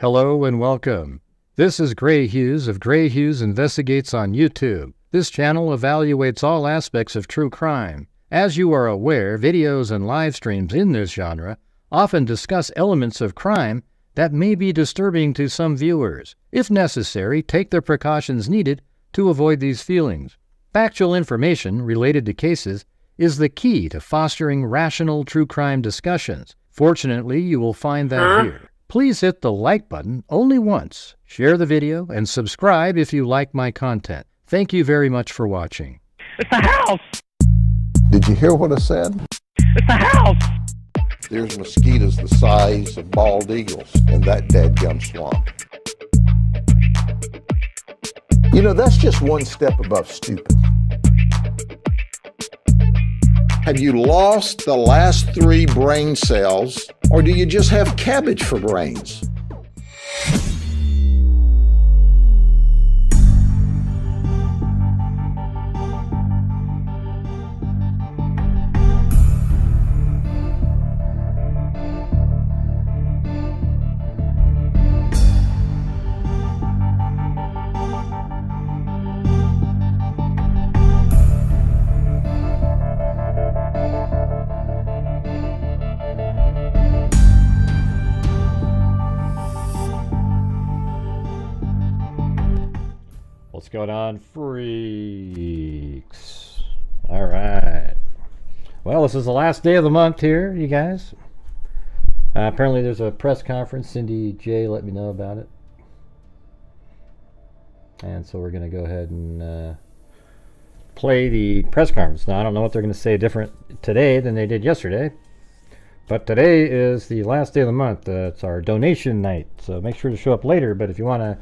Hello and welcome. This is Grant Hughes of Grant Hughes Investigates on YouTube. This channel evaluates all aspects of true crime. As you are aware, videos and live streams in this genre often discuss elements of crime that may be disturbing to some viewers. If necessary, take the precautions needed to avoid these feelings. Factual information related to cases is the key to fostering rational true crime discussions. Fortunately, you will find that here. Please hit the like button only once, share the video, and subscribe if you like my content. Thank you very much for watching. It's a house! Did you hear what I said? It's a house! There's mosquitoes the size of bald eagles in that dadgum swamp. You know, that's just one step above stupid. Have you lost the last 3 brain cells, or do you just have cabbage for brains? What's going on, freaks? All right. Well, this is the last day of the month here, you guys. Apparently there's a press conference. Cindy J let me know about it. And so we're going to go ahead and play the press conference. Now, I don't know what they're going to say different today than they did yesterday. But today is the last day of the month. It's our donation night. So make sure to show up later. But if you want to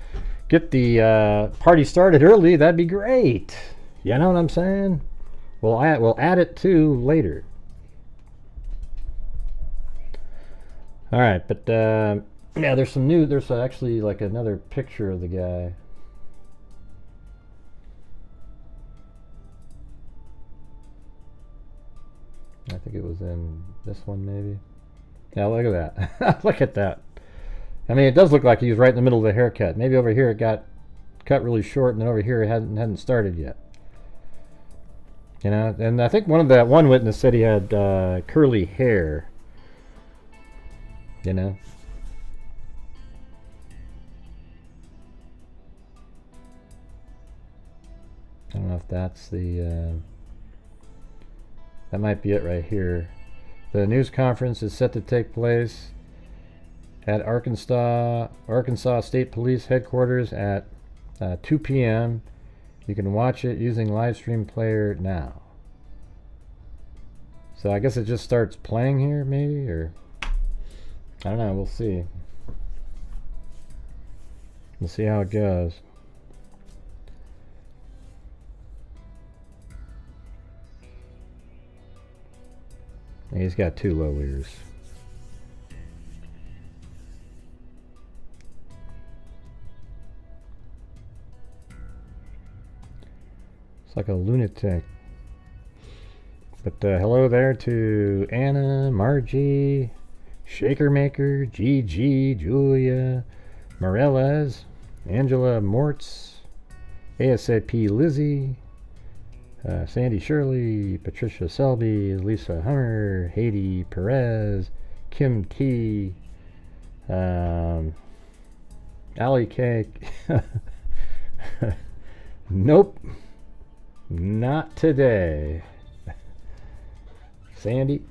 get the party started early, that'd be great. You know what I'm saying? We'll add it to later. All right, but yeah, there's actually like another picture of the guy. I think it was in this one, maybe. Yeah, look at that. Look at that. I mean, it does look like he was right in the middle of the haircut. Maybe over here it got cut really short, and then over here it hadn't started yet. You know, and I think one witness said he had curly hair. You know. I don't know if that's the. That might be it right here. The news conference is set to take place at Arkansas State Police Headquarters at 2 p.m. You can watch it using live stream player now. So I guess it just starts playing here, maybe, or I don't know. We'll see. We'll see how it goes. He's got 2 low ears. It's like a lunatic. But hello there to Anna, Margie, Shaker Maker, Gigi, Julia, Morellas, Angela Mortz, ASAP Lizzie, Sandy Shirley, Patricia Selby, Lisa Hummer, Haiti Perez, Kim T, Ali K. Nope. Not today. Sandy,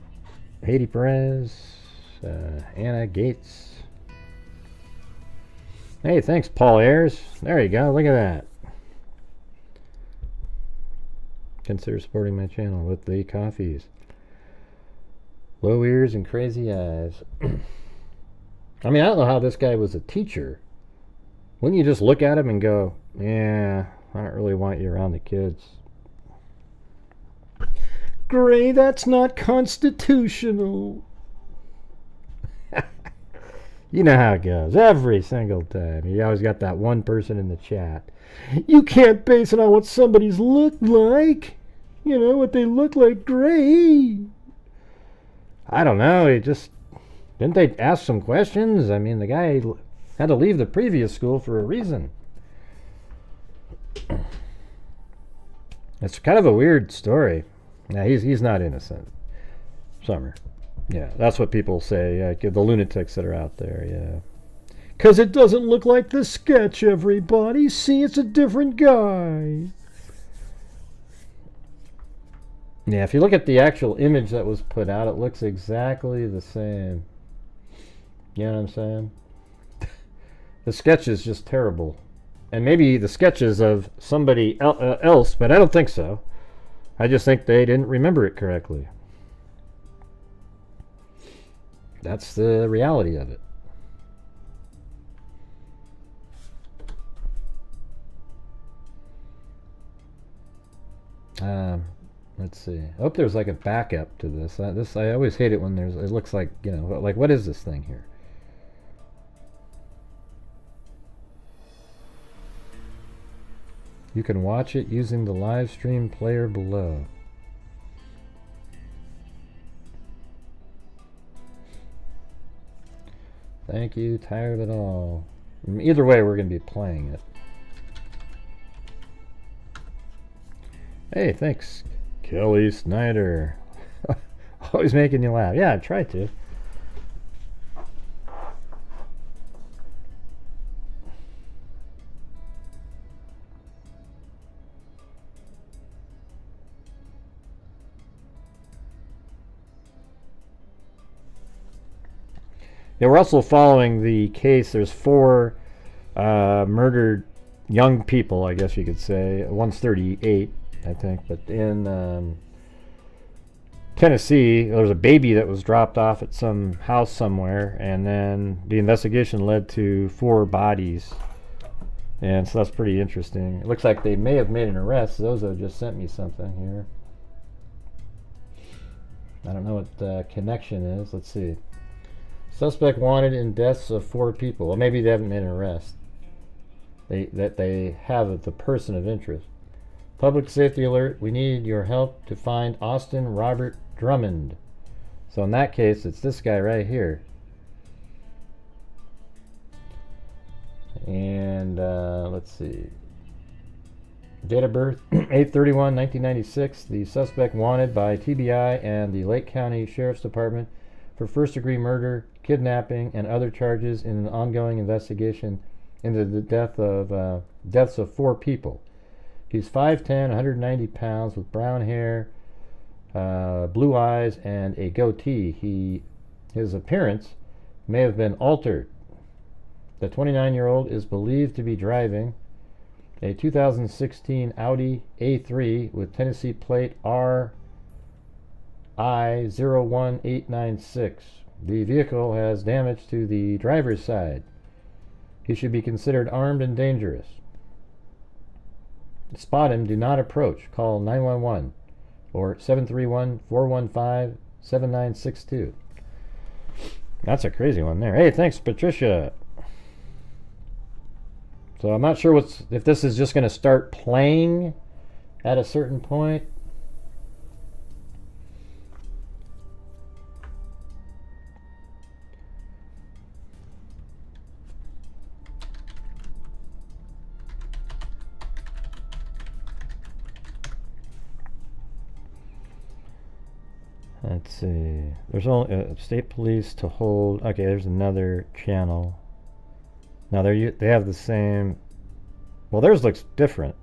Haiti Perez, Anna Gates. Hey, thanks, Paul Ayers. There you go. Look at that. Consider supporting my channel with the coffees. Low ears and crazy eyes. I mean, I don't know how this guy was a teacher. Wouldn't you just look at him and go, yeah, I don't really want you around the kids. Gray, that's not constitutional. You know how it goes. Every single time. You always got that one person in the chat. You can't base it on what somebody's looked like. You know, what they look like, Gray. I don't know. Didn't they ask some questions? I mean, the guy Had to leave the previous school for a reason. It's kind of a weird story. Yeah, he's not innocent. Summer. Yeah, that's what people say. Yeah, the lunatics that are out there, yeah. Because it doesn't look like the sketch, everybody. See, it's a different guy. Yeah, if you look at the actual image that was put out, it looks exactly the same. You know what I'm saying? The sketch is just terrible. And maybe the sketches of somebody else, but I don't think so. I just think they didn't remember it correctly. That's the reality of it. Let's see. I hope there's like a backup to this. I always hate it when it looks like, you know, like what is this thing here? You can watch it using the live stream player below. Thank you, tired of it all. Either way, we're going to be playing it. Hey, thanks, Kelly Snyder. Always making you laugh. Yeah, I try to. Yeah, we're also following the case. There's 4 murdered young people, I guess you could say. One's 38, I think. But in Tennessee, there was a baby that was dropped off at some house somewhere, and then the investigation led to 4 bodies. And so that's pretty interesting. It looks like they may have made an arrest. Zozo just sent me something here. I don't know what the connection is. Let's see. Suspect wanted in deaths of 4 people. Well, maybe they haven't made an arrest. They have the person of interest. Public safety alert. We need your help to find Austin Robert Drummond. So in that case, it's this guy right here. And let's see. Date of birth 8/31/1996. The suspect wanted by TBI and the Lake County Sheriff's Department for first-degree murder, kidnapping, and other charges in an ongoing investigation into the deaths of 4 people. He's 5'10", 190 pounds, with brown hair, blue eyes, and a goatee. His appearance may have been altered. The 29-year-old is believed to be driving a 2016 Audi A3 with Tennessee plate RI01896. The vehicle has damage to the driver's side. He should be considered armed and dangerous. Spot him, do not approach. Call 911 or 731-415-7962. That's a crazy one there. Hey, thanks, Patricia. So I'm not sure if this is just going to start playing at a certain point. Let's see. There's only state police to hold. Okay, there's another channel. Now they have the same. Well, theirs looks different.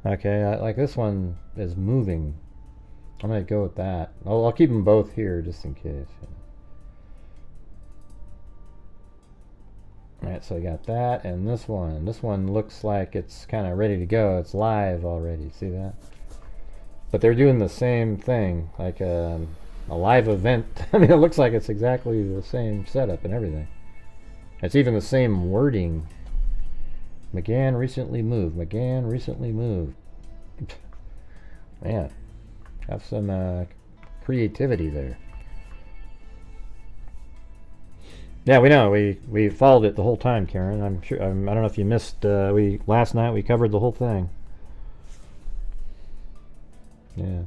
Okay, like this one is moving. I'm gonna go with that. I'll keep them both here just in case. Alright, so I got that and this one. This one looks like it's kind of ready to go. It's live already. See that? But they're doing the same thing, like a live event. I mean, it looks like it's exactly the same setup and everything. It's even the same wording. McGann recently moved. McGann recently moved. Man, have some creativity there. Yeah, we know. We followed it the whole time, Karen. I'm sure. I don't know if you missed. Last night we covered the whole thing. Yeah.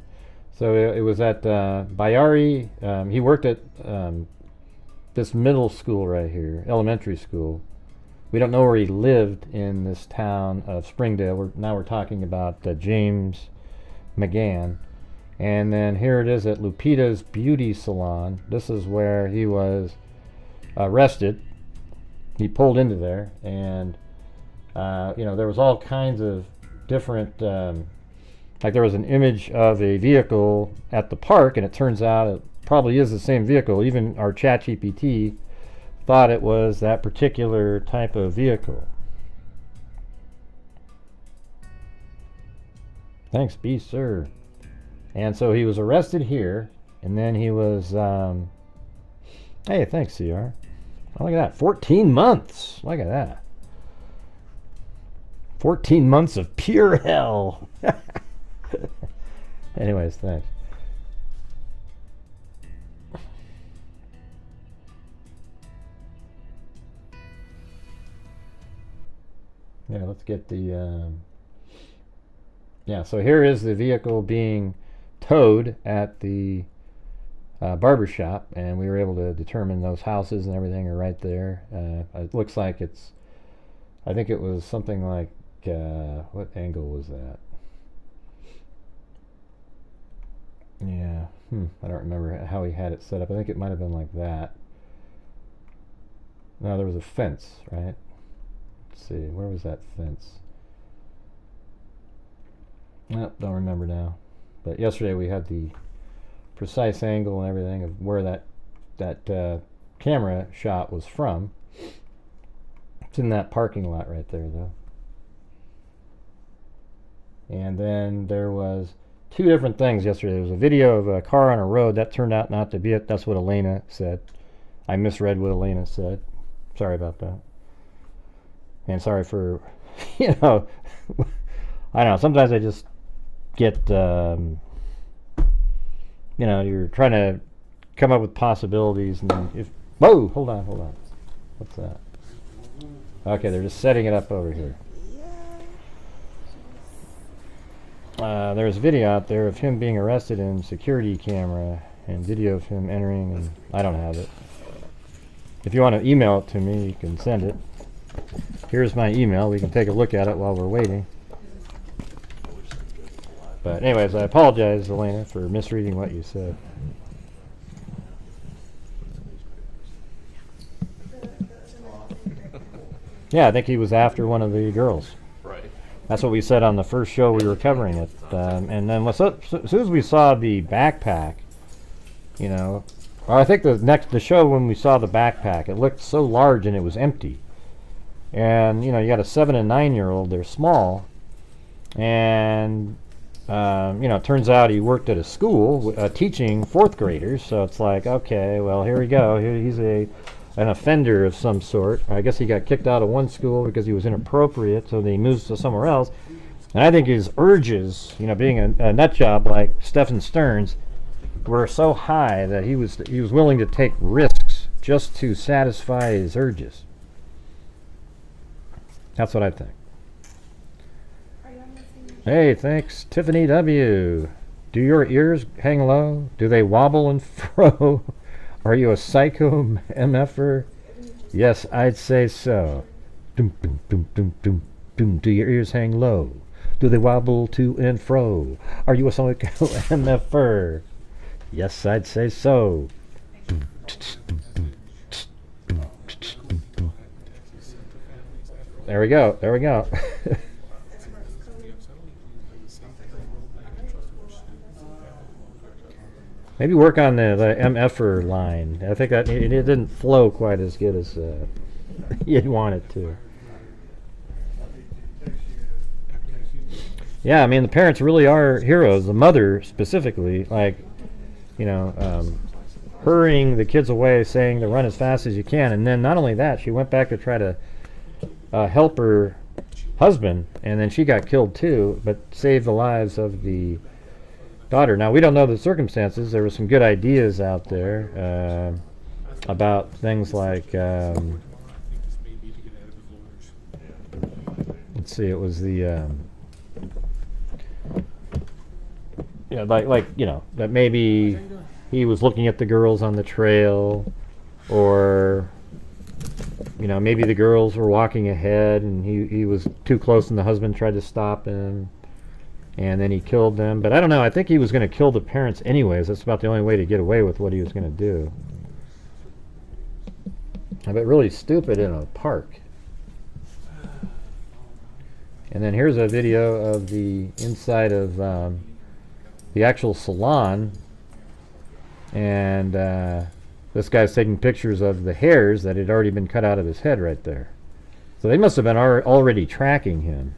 So it was at Bayari. He worked at this middle school right here, elementary school. We don't know where he lived in this town of Springdale. Now we're talking about James McGann. And then here it is at Lupita's Beauty Salon. This is where he was arrested. He pulled into there, and there was all kinds of different, like there was an image of a vehicle at the park, and it turns out it probably is the same vehicle. Even our ChatGPT thought it was that particular type of vehicle. Thanks, B, sir. And so he was arrested here, and then he was, hey, thanks, CR. Oh, look at that, 14 months. Look at that. 14 months of pure hell. Anyways, thanks. Yeah, let's get the, yeah, so here is the vehicle being towed at the barber shop, and we were able to determine those houses and everything are right there. It looks like it's, I think it was something like, what angle was that? Yeah, I don't remember how he had it set up. I think it might have been like that. No, there was a fence, right? Let's see, where was that fence? Nope, don't remember now. But yesterday we had the precise angle and everything of where that camera shot was from. It's in that parking lot right there, though. And then there was two different things yesterday. There was a video of a car on a road. That turned out not to be it. That's what Elena said. I misread what Elena said. Sorry about that. And sorry for, I don't know, sometimes I just get, you're trying to come up with possibilities, and then if, whoa, hold on. What's that? Okay, they're just setting it up over here. There's video out there of him being arrested in security camera, and video of him entering, and I don't have it. If you want to email it to me, you can send it. Here's my email. We can take a look at it while we're waiting. But anyways, I apologize, Elena, for misreading what you said. Yeah, I think he was after one of the girls. Right. That's what we said on the first show we were covering it. And then as soon as we saw the backpack, or I think the show when we saw the backpack, it looked so large and it was empty. And, you got a 7 and 9-year-old, they're small. And, it turns out he worked at a school teaching 4th graders. So it's like, okay, well, here we go. He's an offender of some sort. I guess he got kicked out of one school because he was inappropriate, so he moves to somewhere else. And I think his urges, being a nut job like Stephen Stearns, were so high that he was willing to take risks just to satisfy his urges. That's what I think. Hey, thanks, Tiffany W. Do your ears hang low? Do they wobble and fro? Are you a psycho MFer? Yes, I'd say so. Dum, dum, dum, dum, dum, dum. Do your ears hang low? Do they wobble to and fro? Are you a psycho MFer? Yes, I'd say so. There we go. Maybe work on the MFer line. I think that it didn't flow quite as good as you'd want it to. Yeah, I mean, the parents really are heroes. The mother specifically, hurrying the kids away, saying to run as fast as you can. And then not only that, she went back to try to help her husband, and then she got killed too, but saved the lives of the daughter. Now, we don't know the circumstances. There were some good ideas out there about things like, let's see, it was the, that maybe he was looking at the girls on the trail, or you know, maybe the girls were walking ahead and he was too close and the husband tried to stop him and then he killed them. But I don't know, I think he was going to kill the parents anyways. That's about the only way to get away with what he was going to do. But really stupid in a park. And then here's a video of the inside of the actual salon, and this guy's taking pictures of the hairs that had already been cut out of his head right there. So they must have been already tracking him,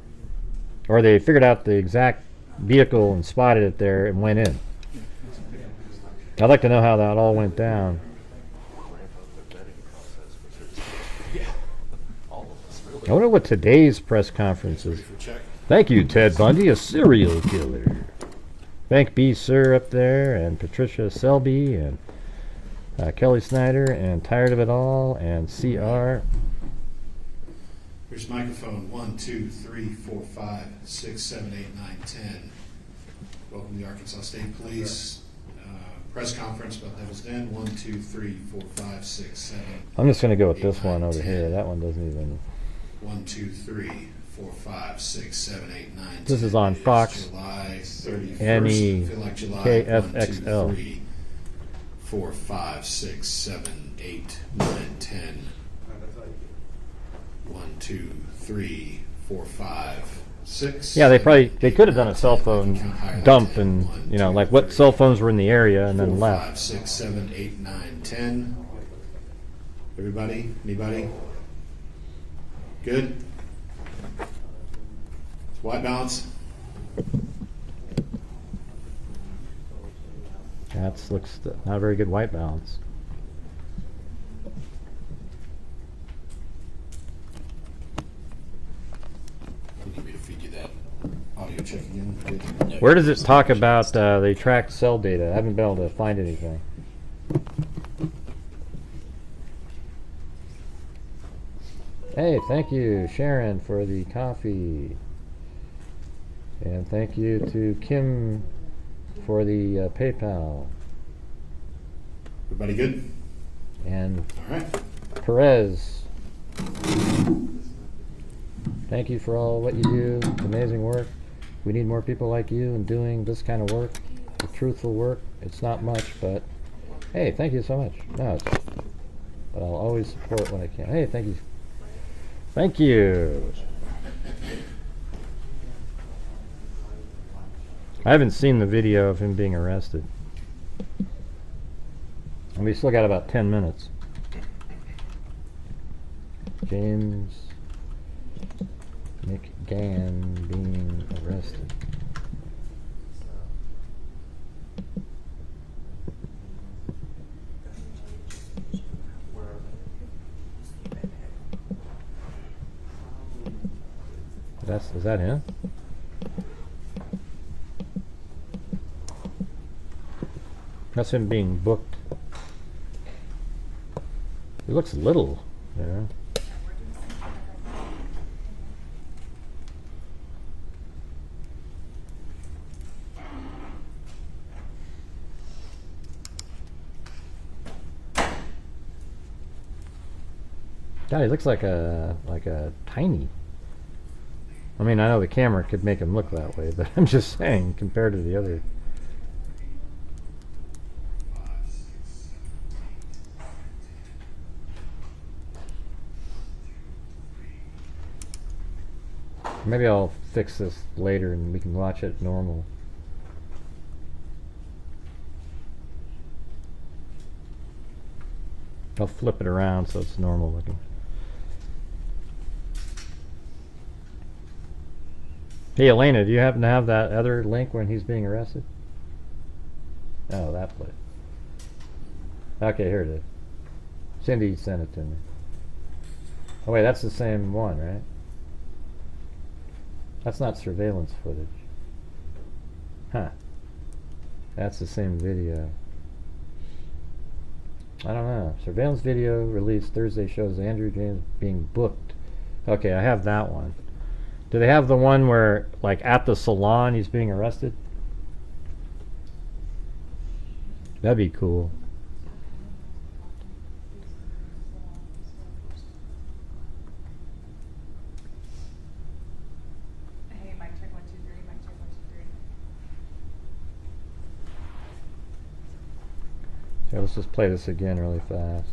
or they figured out the exact vehicle and spotted it there and went in. I'd like to know how that all went down. I wonder what today's press conference is. Thank you, Ted Bundy, a serial killer. Thank B. Sir up there, and Patricia Selby, and Kelly Snyder, and Tired of It All, and CR. Here's microphone 1, 2, 3, 4, 5, 6, 7, 8, 9, 10. Welcome to the Arkansas State Police press conference about Devil's Den. 1, 2, 3, 4, 5, 6, 7. I'm just going to go with 8, this 9, one over 10. here. That one doesn't even... 1, 2, 3, 4, 5, 6, 7, 8, 9, 10. This is on Fox. July 31st. NE I feel like July. KFXL. 1, 2, 3, 4, 5, 6, 7, 8, 9, 10. 1, 2, 3, 4, 5, 6. Yeah, they could have done a cell phone dump and, you know, like what cell phones were in the area and then 4, left. 5, 6, 7, 8, 9, 10. Everybody? Anybody? Good? White balance? That looks not a very good white balance. You need me to feed you that audio check again? Good. Where does it talk about they tracked cell data? I haven't been able to find anything. Hey, thank you, Sharon, for the coffee. And thank you to Kim for the PayPal. Everybody good? And All right. Perez, thank you for all what you do. Amazing work. We need more people like you and doing this kind of work, the truthful work. It's not much, but hey, thank you so much. No, but I'll always support when I can. Hey, thank you. Thank you. I haven't seen the video of him being arrested. And we still got about 10 minutes. James McGann being arrested. Is that him? That's him being booked. He looks little, you know. God, he looks like a tiny. I mean, I know the camera could make him look that way, but I'm just saying compared to the other. Maybe I'll fix this later and we can watch it normal. I'll flip it around so it's normal looking. Hey Elena, do you happen to have that other link when he's being arrested? Oh, that place. Okay, here it is. Cindy sent it to me. Oh wait, that's the same one, right? That's not surveillance footage. Huh. That's the same video. I don't know. Surveillance video released Thursday shows Andrew James being booked. Okay, I have that one. Do they have the one where, like, at the salon he's being arrested? That'd be cool. Yeah, let's just play this again really fast.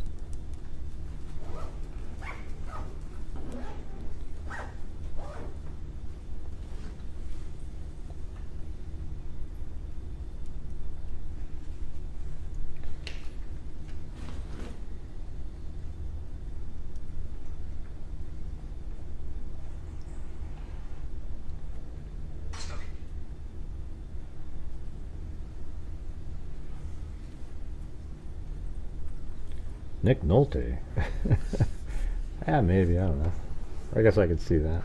Nick Nolte. Yeah, maybe, I don't know. I guess I could see that.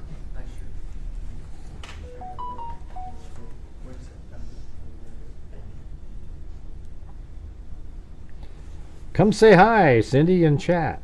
Come say hi, Cindy, in chat.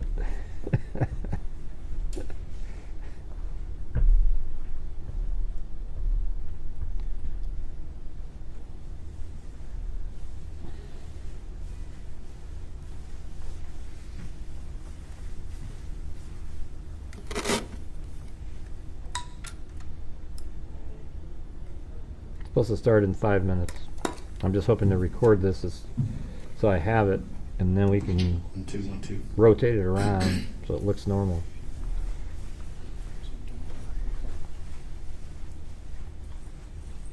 Supposed to start in 5 minutes. I'm just hoping to record this so I have it, and then we can 1, 2, 1, 2. rotate it around so it looks normal.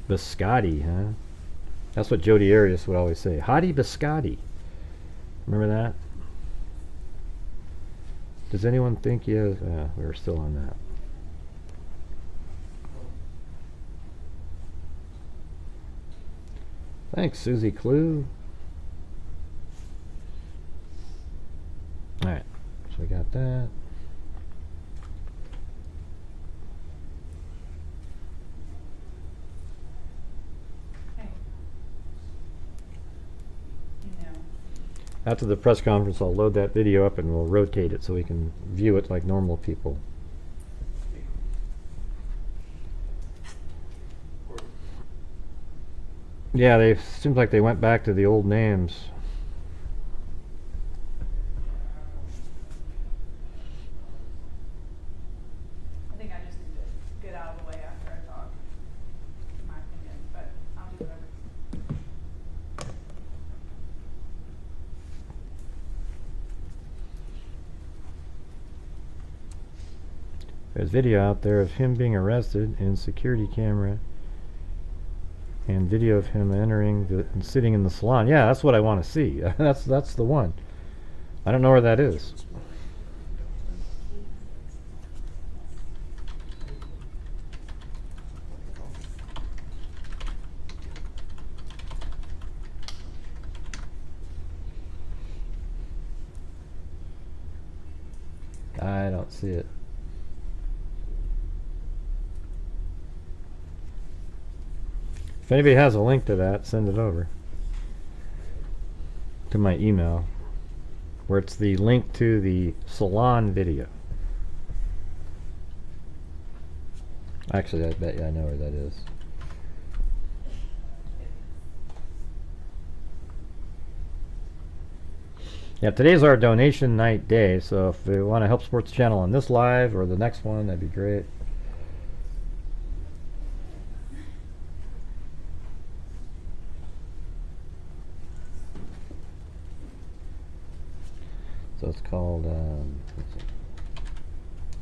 Biscotti, huh? That's what Jody Arias would always say. Hottie biscotti. Remember that? Does anyone think he has... we were still on that. Thanks, Susie Clue. Alright, so we got that. Hey. You know. After the press conference, I'll load that video up and we'll rotate it so we can view it like normal people. Yeah, they seems like they went back to the old names. I think I just need to get out of the way after I talk, in my opinion, but I'll do whatever. There's video out there of him being arrested in security camera. And video of him entering and sitting in the salon. Yeah, that's what I want to see. that's the one. I don't know where that is. I don't see it. If anybody has a link to that, send it over to my email, where it's the link to the salon video. Actually, I bet you I know where that is. Yeah, today's our donation night day, so if you want to help support the channel on this live or the next one, that'd be great. So it's called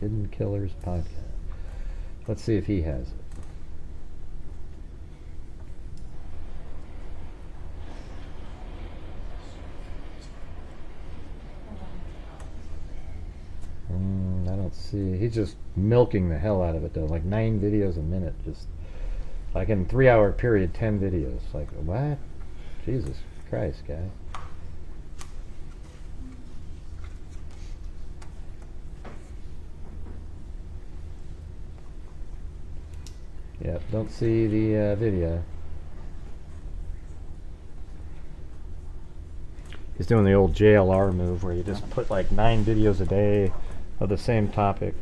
Hidden Killers Podcast. Let's see if he has it. I don't see. He's just milking the hell out of it though. Like 9 videos a minute. Just like in a 3-hour period, 10 videos. Like what? Jesus Christ, guy. Yep, don't see the video. He's doing the old JLR move where you just put like 9 videos a day of the same topic.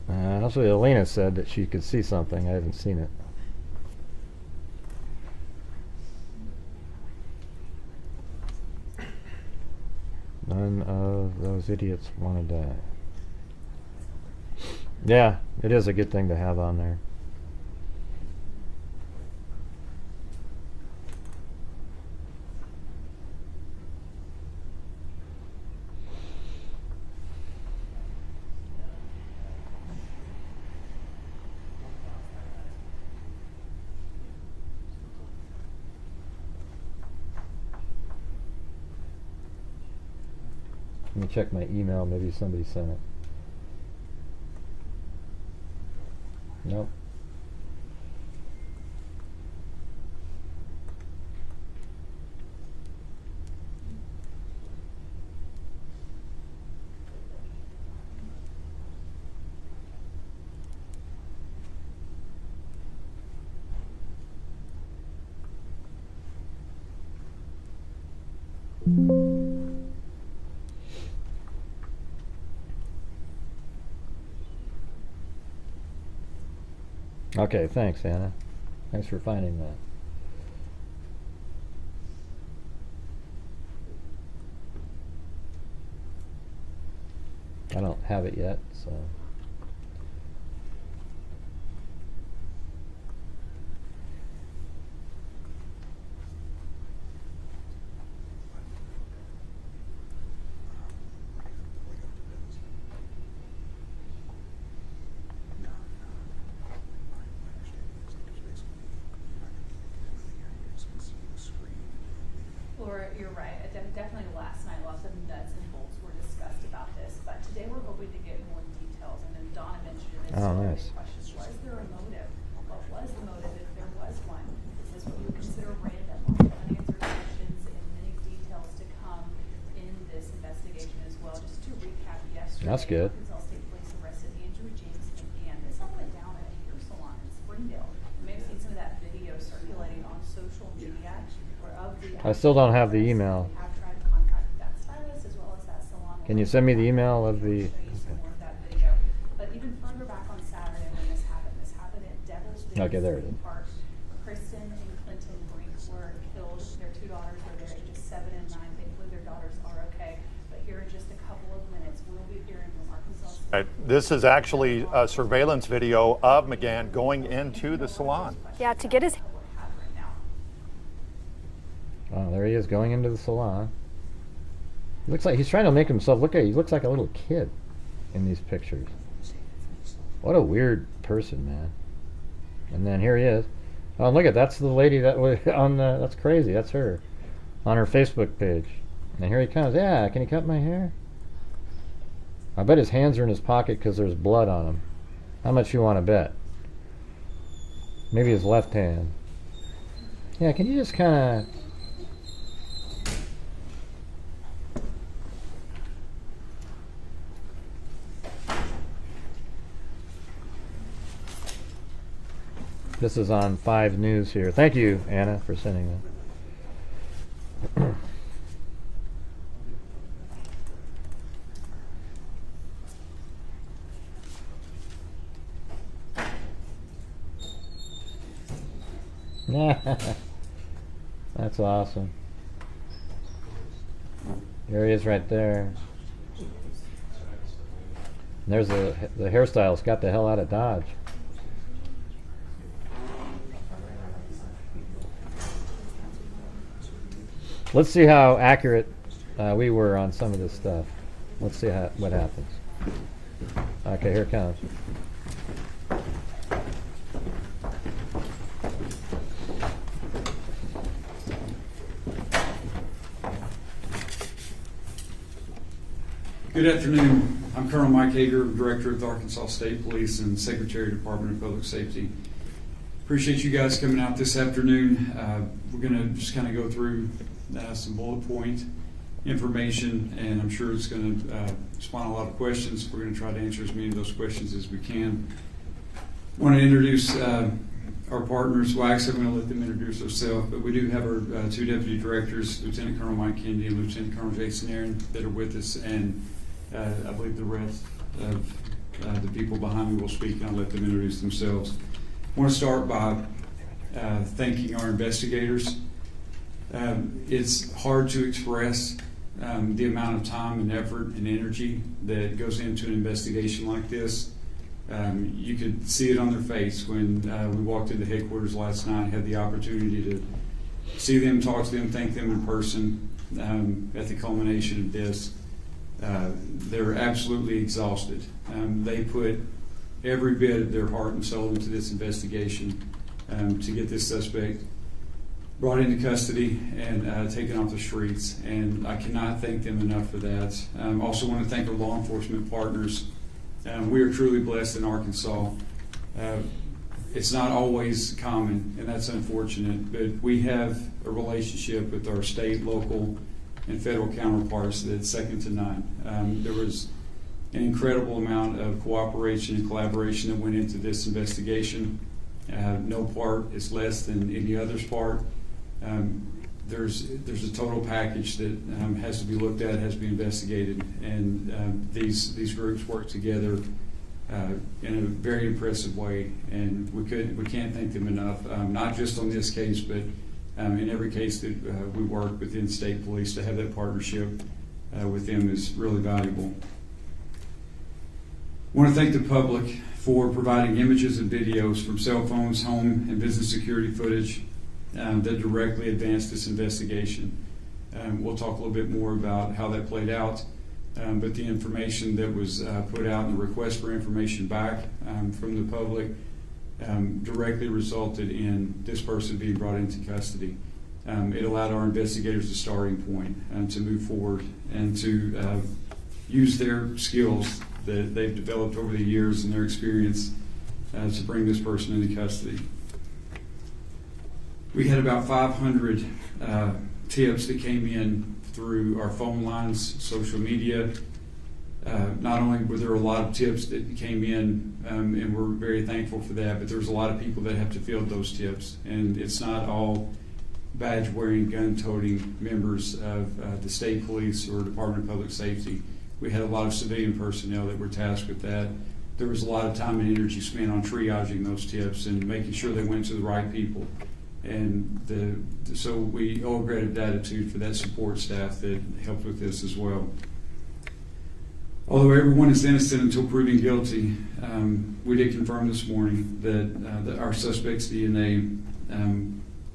Also, Elena said that she could see something. I haven't seen it. None of those idiots want to die. Yeah, It is a good thing to have on there. Let me check my email, maybe somebody sent it. Nope. Okay, thanks, Anna. Thanks for finding that. I don't have it yet, so. Laura, you're right. Definitely last night, lots of nuts and bolts were discussed about this, but today we're hoping to get more details. And then Donna mentioned it. Oh, nice. Questions. Was there a motive? What was the motive if there was one? Is this what you would consider random? Unanswered questions and many details to come in this investigation as well. Just to recap, yesterday, That's good. Arkansas State Police arrested Andrew James McGann. This all went down at a hair salon in Springdale. You may have seen some of that video circulating on social media. I still don't have the email. Can you send me the email of the? But even further back on Saturday when this happened at Devil's Dunes Okay, there it is. Park. Cristen and Clinton Brink were killed. Their two daughters were there, ages 7 and 9. Thankfully, their daughters are okay. But here in just a couple of minutes, we'll be hearing from Arkansas State. This is actually a surveillance video of McGann going into the salon. Yeah, to get his. Oh, there he is going into the salon. He looks like he's trying to make himself look at. He looks like a little kid in these pictures. What a weird person, man. And then here he is. Oh, look at that's the lady that was on the. That's crazy. That's her on her Facebook page. And here he comes. Yeah, can he cut my hair? I bet his hands are in his pocket because there's blood on them. How much you want to bet? Maybe his left hand. Yeah, can you just kind of. This is on 5 News here. Thank you, Anna, for sending that. That's awesome. There he is right there. And there's the hairstylist got the hell out of Dodge. Let's see how accurate we were on some of this stuff. Let's see what happens. Okay, here it comes. Good afternoon. I'm Colonel Mike Hager, Director of the Arkansas State Police and Secretary, Department of Public Safety. Appreciate you guys coming out this afternoon. We're going to just kind of go through some bullet point information, and I'm sure it's going to spawn a lot of questions. We're going to try to answer as many of those questions as we can. I want to introduce our partners. Well, actually, I'm going to let them introduce themselves, but we do have our 2 deputy directors, Lieutenant Colonel Mike Kennedy and Lieutenant Colonel Jason Aaron, that are with us, and I believe the rest of the people behind me will speak, and I'll let them introduce themselves. I want to start by thanking our investigators. It's hard to express the amount of time and effort and energy that goes into an investigation like this. You could see it on their face when we walked into headquarters last night, had the opportunity to see them, talk to them, thank them in person at the culmination of this. They're absolutely exhausted. They put every bit of their heart and soul into this investigation to get this suspect brought into custody and taken off the streets, and I cannot thank them enough for that. Also want to thank our law enforcement partners. We are truly blessed in Arkansas. It's not always common, and that's unfortunate, but we have a relationship with our state, local, and federal counterparts that's second to none. There was an incredible amount of cooperation and collaboration that went into this investigation. No part is less than any other's part. There's a total package that has to be looked at, has to be investigated, and these groups work together in a very impressive way, and we can't thank them enough. Not just on this case, but in every case that we work within state police, to have that partnership with them is really valuable. I want to thank the public for providing images and videos from cell phones, home, and business security footage that directly advanced this investigation. We'll talk a little bit more about how that played out, but the information that was put out and the request for information back from the public directly resulted in this person being brought into custody. It allowed our investigators a starting point to move forward and to use their skills that they've developed over the years and their experience to bring this person into custody. We had about 500 tips that came in through our phone lines, social media. Not only were there a lot of tips that came in, and we're very thankful for that, but there's a lot of people that have to field those tips, and it's not all badge-wearing, gun-toting members of the state police or Department of Public Safety. We had a lot of civilian personnel that were tasked with that. There was a lot of time and energy spent on triaging those tips and making sure they went to the right people. And so we owe a great gratitude for that support staff that helped with this as well. Although everyone is innocent until proven guilty, we did confirm this morning that our suspect's DNA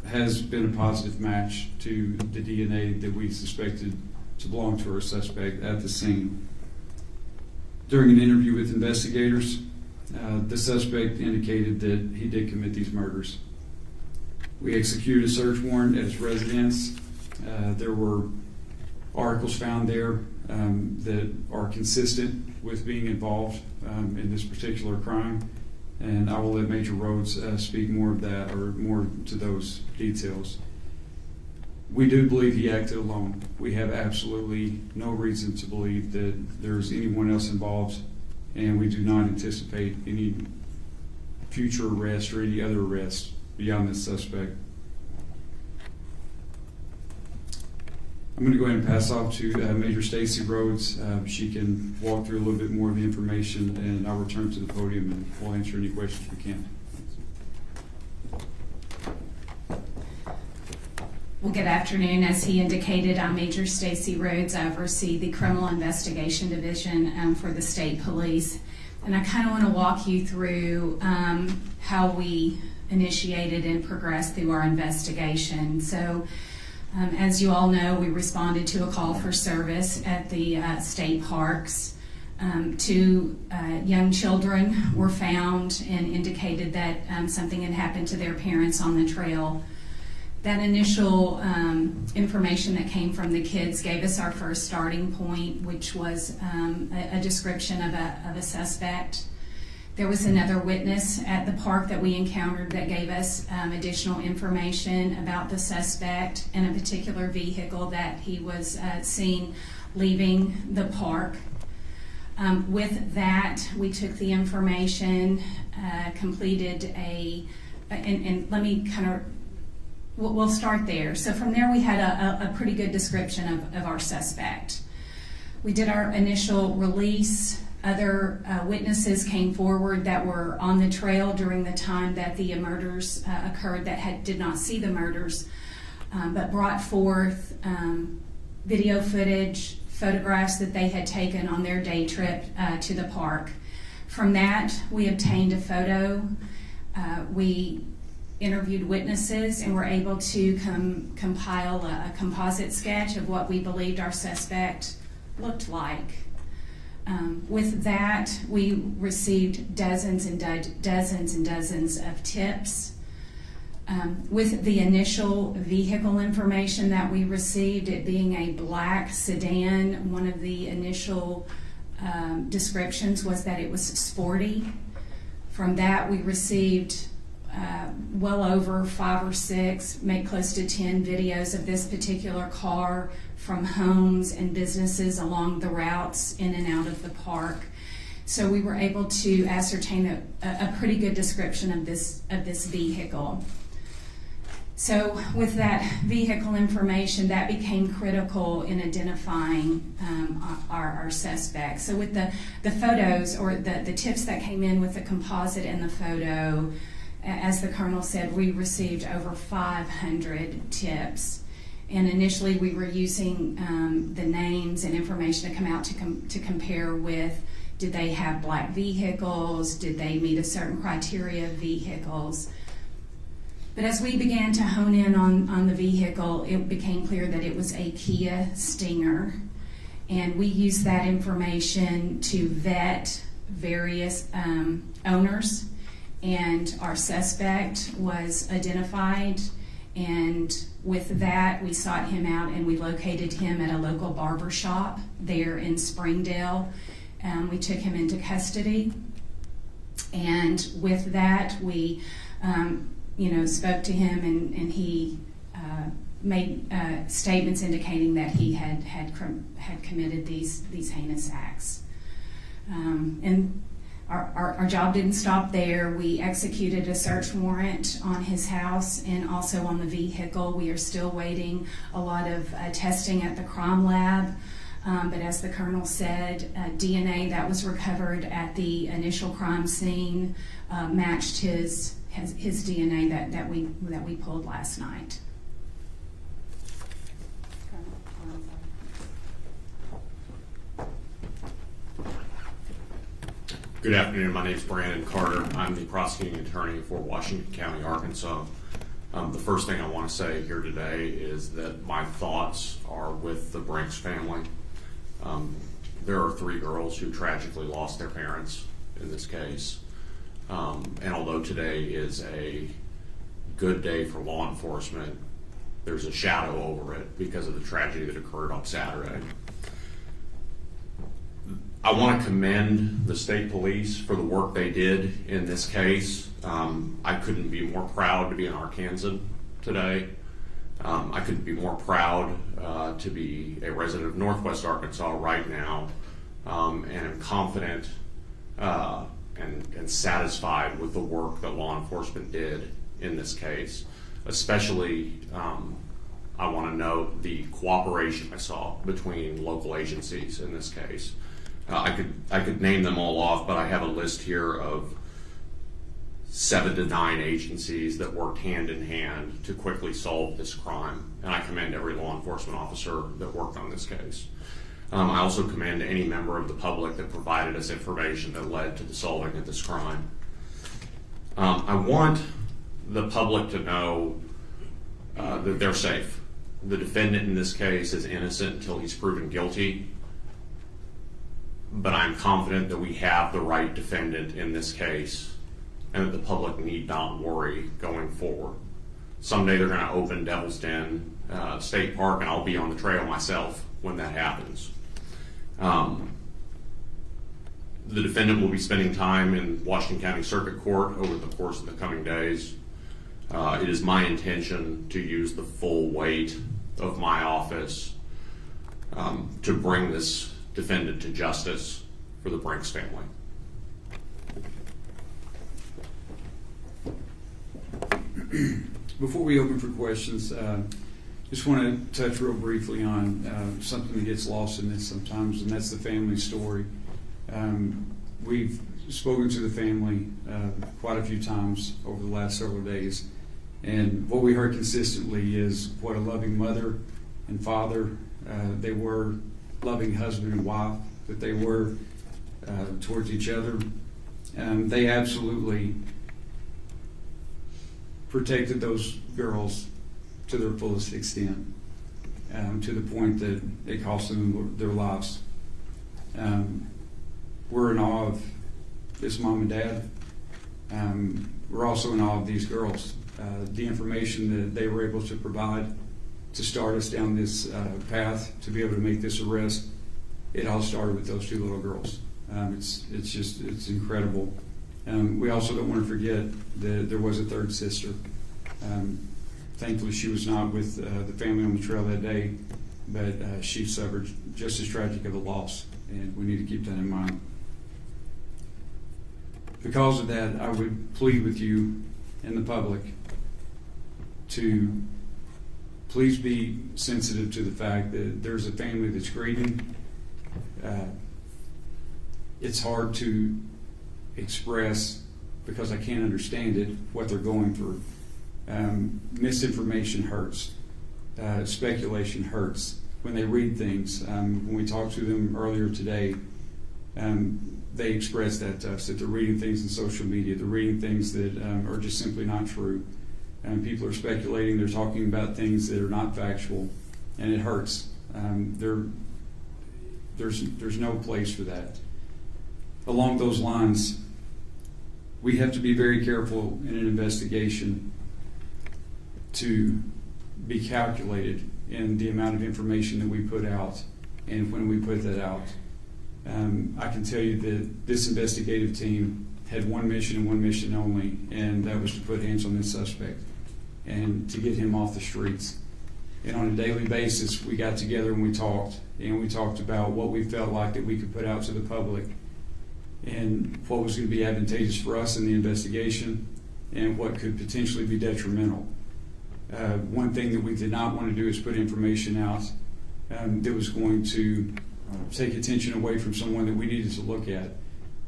has been a positive match to the DNA that we suspected to belong to our suspect at the scene. During an interview with investigators, the suspect indicated that he did commit these murders. We executed a search warrant at his residence. There were articles found there that are consistent with being involved in this particular crime, and I will let Major Rhodes speak more of that, or more to those details. We do believe he acted alone. We have absolutely no reason to believe that there's anyone else involved, and we do not anticipate any future arrest or any other arrest beyond this suspect. I'm going to go ahead and pass off to Major Stacy Rhodes. She can walk through a little bit more of the information, and I'll return to the podium and we'll answer any questions we can. Well, good afternoon. As he indicated, I'm Major Stacy Rhodes. I oversee the Criminal Investigation Division for the State Police. And I kind of want to walk you through how we initiated and progressed through our investigation. So, as you all know, we responded to a call for service at the state parks. Two young children were found and indicated that something had happened to their parents on the trail. That initial information that came from the kids gave us our first starting point, which was a description of a suspect. There was another witness at the park that we encountered that gave us additional information about the suspect and a particular vehicle that he was seen leaving the park. With that, we took the information, completed and let me kind of, we'll start there. So from there, we had a pretty good description of our suspect. We did our initial release. Other witnesses came forward that were on the trail during the time that the murders occurred that did not see the murders, but brought forth video footage, photographs that they had taken on their day trip to the park. From that, we obtained a photo. We interviewed witnesses and were able to compile a composite sketch of what we believed our suspect looked like. With that, we received dozens and dozens of tips. With the initial vehicle information that we received, it being a black sedan, one of the initial descriptions was that it was sporty. From that, we received well over 5 or 6, maybe close to 10 videos of this particular car from homes and businesses along the routes in and out of the park. So we were able to ascertain a pretty good description of this vehicle. So with that vehicle information, that became critical in identifying our suspect. So with the photos or the tips that came in with the composite and the photo, as the Colonel said, we received over 500 tips. And initially we were using the names and information to come out to compare with, did they have black vehicles? Did they meet a certain criteria of vehicles? But as we began to hone in on the vehicle, it became clear that it was a Kia Stinger. And we used that information to vet various owners. And our suspect was identified. And with that, we sought him out and we located him at a local barber shop there in Springdale. We took him into custody. And with that, we spoke to him, and he made statements indicating that he had committed these heinous acts. And our job didn't stop there. We executed a search warrant on his house and also on the vehicle. We are still waiting a lot of testing at the crime lab. But as the Colonel said, DNA that was recovered at the initial crime scene matched his DNA that we pulled last night. Good afternoon. My name is Brandon Carter. I'm the prosecuting attorney for Washington County, Arkansas. The first thing I want to say here today is that my thoughts are with the Brink's family. There are 3 girls who tragically lost their parents in this case. And although today is a good day for law enforcement, there's a shadow over it because of the tragedy that occurred on Saturday. I want to commend the state police for the work they did in this case. I couldn't be more proud to be an Arkansan today. I couldn't be more proud to be a resident of Northwest Arkansas right now, and am confident and satisfied with the work that law enforcement did in this case. Especially, I want to note the cooperation I saw between local agencies in this case. I could name them all off, but I have a list here of 7 to 9 agencies that worked hand in hand to quickly solve this crime, and I commend every law enforcement officer that worked on this case. I also commend any member of the public that provided us information that led to the solving of this crime. I want the public to know that they're safe. The defendant in this case is innocent until he's proven guilty, but I'm confident that we have the right defendant in this case and that the public need not worry going forward. Someday they're going to open Devil's Den State Park, and I'll be on the trail myself when that happens. The defendant will be spending time in Washington County Circuit Court over the course of the coming days. It is my intention to use the full weight of my office to bring this defendant to justice for the Brink's family. Before we open for questions, just want to touch real briefly on something that gets lost in this sometimes, and that's the family story. We've spoken to the family quite a few times over the last several days, and what we heard consistently is what a loving mother and father they were, loving husband and wife that they were towards each other, They absolutely protected those girls to their fullest extent, to the point that it cost them their lives. We're in awe of this mom and dad. We're also in awe of these girls. The information that they were able to provide to start us down this path to be able to make this arrest, it all started with those two little girls. It's incredible. We also don't want to forget that there was a third sister. Thankfully, she was not with the family on the trail that day, but she suffered just as tragic of a loss, and we need to keep that in mind. Because of that, I would plead with you and the public to please be sensitive to the fact that there's a family that's grieving. It's hard to express, because I can't understand it, what they're going through. Misinformation hurts. Speculation hurts. When they read things, when we talked to them earlier today, they expressed that to us, that they're reading things in social media, they're reading things that are just simply not true. People are speculating, they're talking about things that are not factual, and it hurts. There's no place for that. Along those lines, we have to be very careful in an investigation to be calculated in the amount of information that we put out and when we put that out. I can tell you that this investigative team had one mission and one mission only, and that was to put hands on this suspect and to get him off the streets. And on a daily basis, we got together and we talked about what we felt like that we could put out to the public and what was going to be advantageous for us in the investigation and what could potentially be detrimental. One thing that we did not want to do is put information out that was going to take attention away from someone that we needed to look at.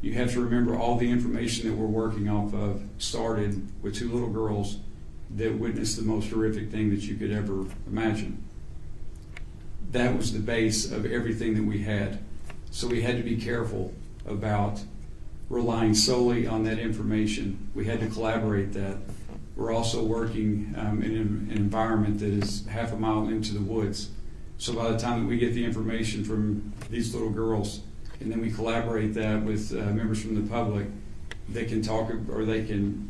You have to remember all the information that we're working off of started with two little girls that witnessed the most horrific thing that you could ever imagine. That was the base of everything that we had. So we had to be careful about relying solely on that information. We had to collaborate that. We're also working in an environment that is half a mile into the woods. So by the time that we get the information from these little girls, and then we collaborate that with members from the public, they can talk, or they can,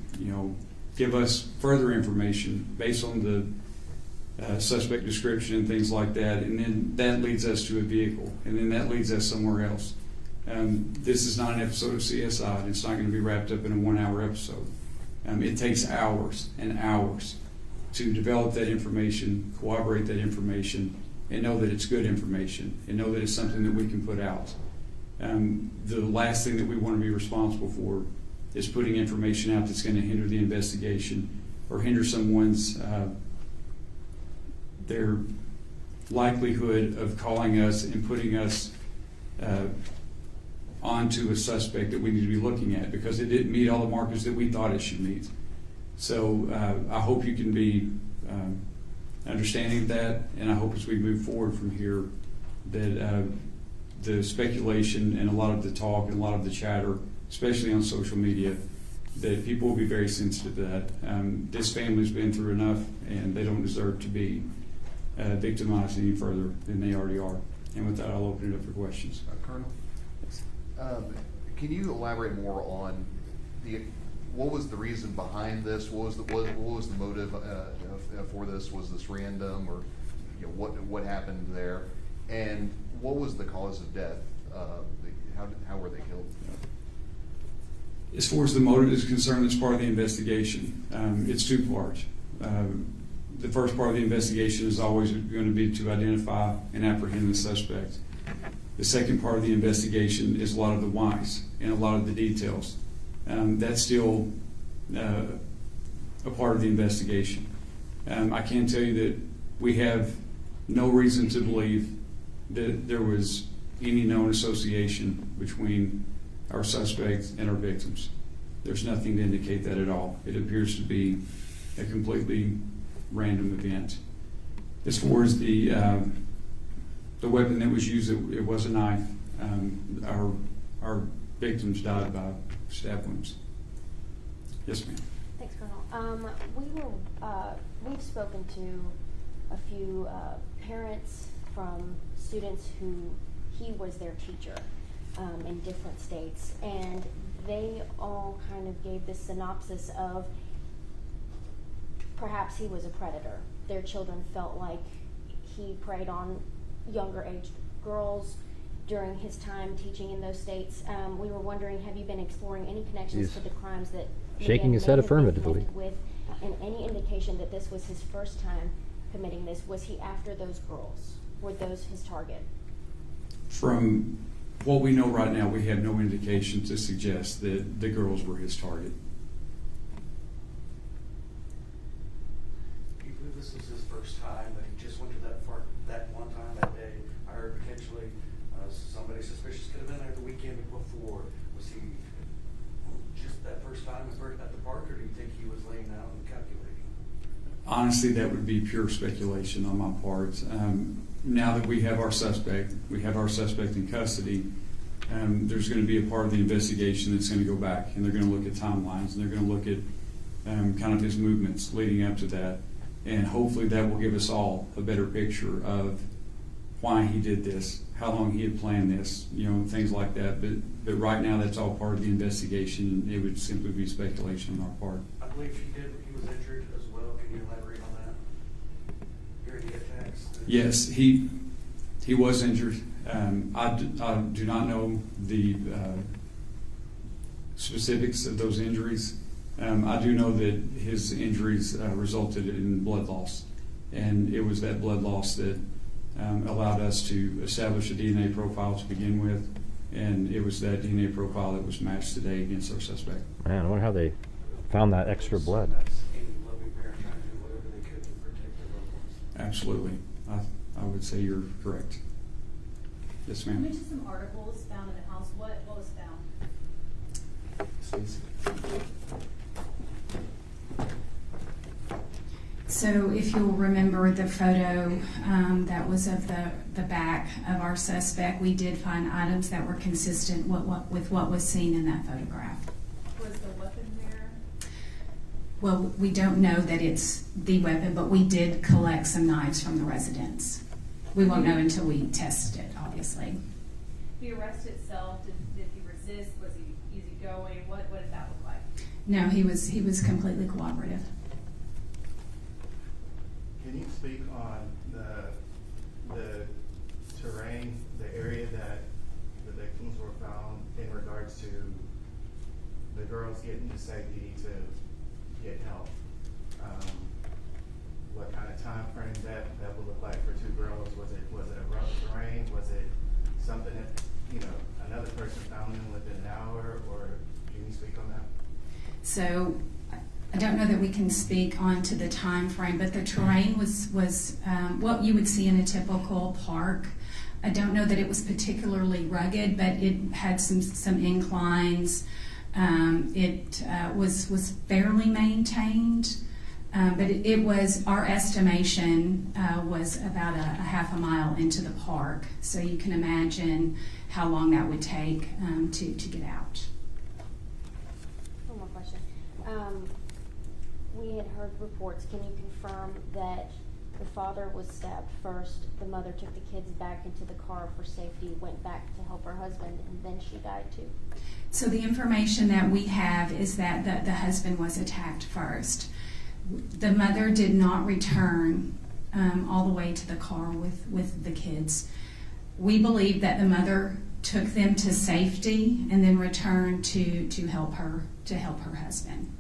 give us further information based on the suspect description and things like that, and then that leads us to a vehicle, and then that leads us somewhere else. This is not an episode of CSI. It's not going to be wrapped up in a 1-hour episode. It takes hours and hours to develop that information, corroborate that information, and know that it's good information, and know that it's something that we can put out. The last thing that we want to be responsible for is putting information out that's going to hinder the investigation or hinder someone's their likelihood of calling us and putting us onto a suspect that we need to be looking at, because it didn't meet all the markers that we thought it should meet. So I hope you can be understanding of that, and I hope as we move forward from here that the speculation and a lot of the talk and a lot of the chatter, especially on social media, that people will be very sensitive to that. This family's been through enough, and they don't deserve to be victimized any further than they already are. And with that, I'll open it up for questions. Colonel, can you elaborate more on what was the reason behind this? What was the motive for this? Was this random, or what happened there? And what was the cause of death? How were they killed? As far as the motive is concerned, it's part of the investigation. It's two parts. The first part of the investigation is always going to be to identify and apprehend the suspect. The second part of the investigation is a lot of the whys and a lot of the details. That's still a part of the investigation. I can tell you that we have no reason to believe that there was any known association between our suspect and our victims. There's nothing to indicate that at all. It appears to be a completely random event. As far as the weapon that was used, it was a knife. Our victims died by stab wounds. Yes, ma'am. Thanks, Colonel. We've spoken to a few parents from students who he was their teacher in different states, and they all kind of gave this synopsis of perhaps he was a predator. Their children felt like he preyed on younger aged girls during his time teaching in those states. We were wondering, have you been exploring any connections to the crimes that shaking his head affirmatively with, and any indication that this was his first time committing this? Was he after those girls? Were those his target? From what we know right now, we have no indication to suggest that the girls were his target. Do you believe this was his first time, that he just went to that one time that day? I heard potentially somebody suspicious could have been there the weekend before. Was he just that first time at the park, or do you think he was laying out and calculating? Honestly, that would be pure speculation on my part. Now that we have our suspect in custody, there's going to be a part of the investigation that's going to go back, and they're going to look at timelines, and they're going to look at kind of his movements leading up to that, and hopefully that will give us all a better picture of why he did this, how long he had planned this, things like that. But right now, that's all part of the investigation. It would simply be speculation on our part. I believe he was injured as well. Can you elaborate on that? During the attacks? Yes, he was injured. I do not know the specifics of those injuries. I do know that his injuries resulted in blood loss, and it was that blood loss that allowed us to establish a DNA profile to begin with, and it was that DNA profile that was matched today against our suspect. Man, I wonder how they found that extra blood. Absolutely. I would say you're correct. Yes, You ma'am. mentioned some articles found in the house. What was found? So if you'll remember the photo that was of the back of our suspect, we did find items that were consistent with what was seen in that photograph. Was the weapon there? Well, we don't know that it's the weapon, but we did collect some knives from the residence. We won't know until we test it, obviously. The arrest itself, did he resist? Was he easygoing? What did that look like? No, he was completely cooperative. Can you speak on the terrain, the area that the victims were found in regards to the girls getting to safety to get help? What kind of time frame that would look like for two girls? Was it a rough terrain? Was it something that another person found them within an hour? Or can you speak on that? So I don't know that we can speak on to the time frame, but the terrain was what you would see in a typical park. I don't know that it was particularly rugged, but it had some inclines. It was fairly maintained, but it was, our estimation was about a half a mile into the park. So you can imagine how long that would take to get out. One more question. We had heard reports. Can you confirm that the father was stabbed first, the mother took the kids back into the car for safety, went back to help her husband, and then she died too? So the information that we have is that the husband was attacked first. The mother did not return all the way to the car with the kids. We believe that the mother took them to safety and then returned to help her husband.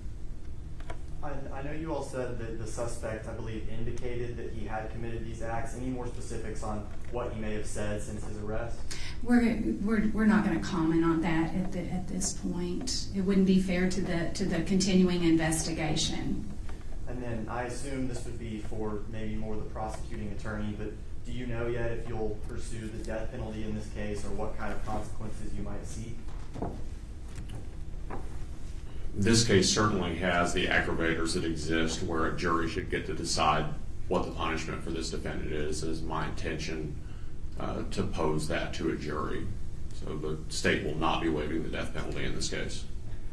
I know you all said that the suspect, I believe, indicated that he had committed these acts. Any more specifics on what he may have said since his arrest? We're not going to comment on that at this point. It wouldn't be fair to the continuing investigation. And then I assume this would be for maybe more the prosecuting attorney, but do you know yet if you'll pursue the death penalty in this case, or what kind of consequences you might seek? This case certainly has the aggravators that exist where a jury should get to decide what the punishment for this defendant is. It is my intention to pose that to a jury. So the state will not be waiving the death penalty in this case.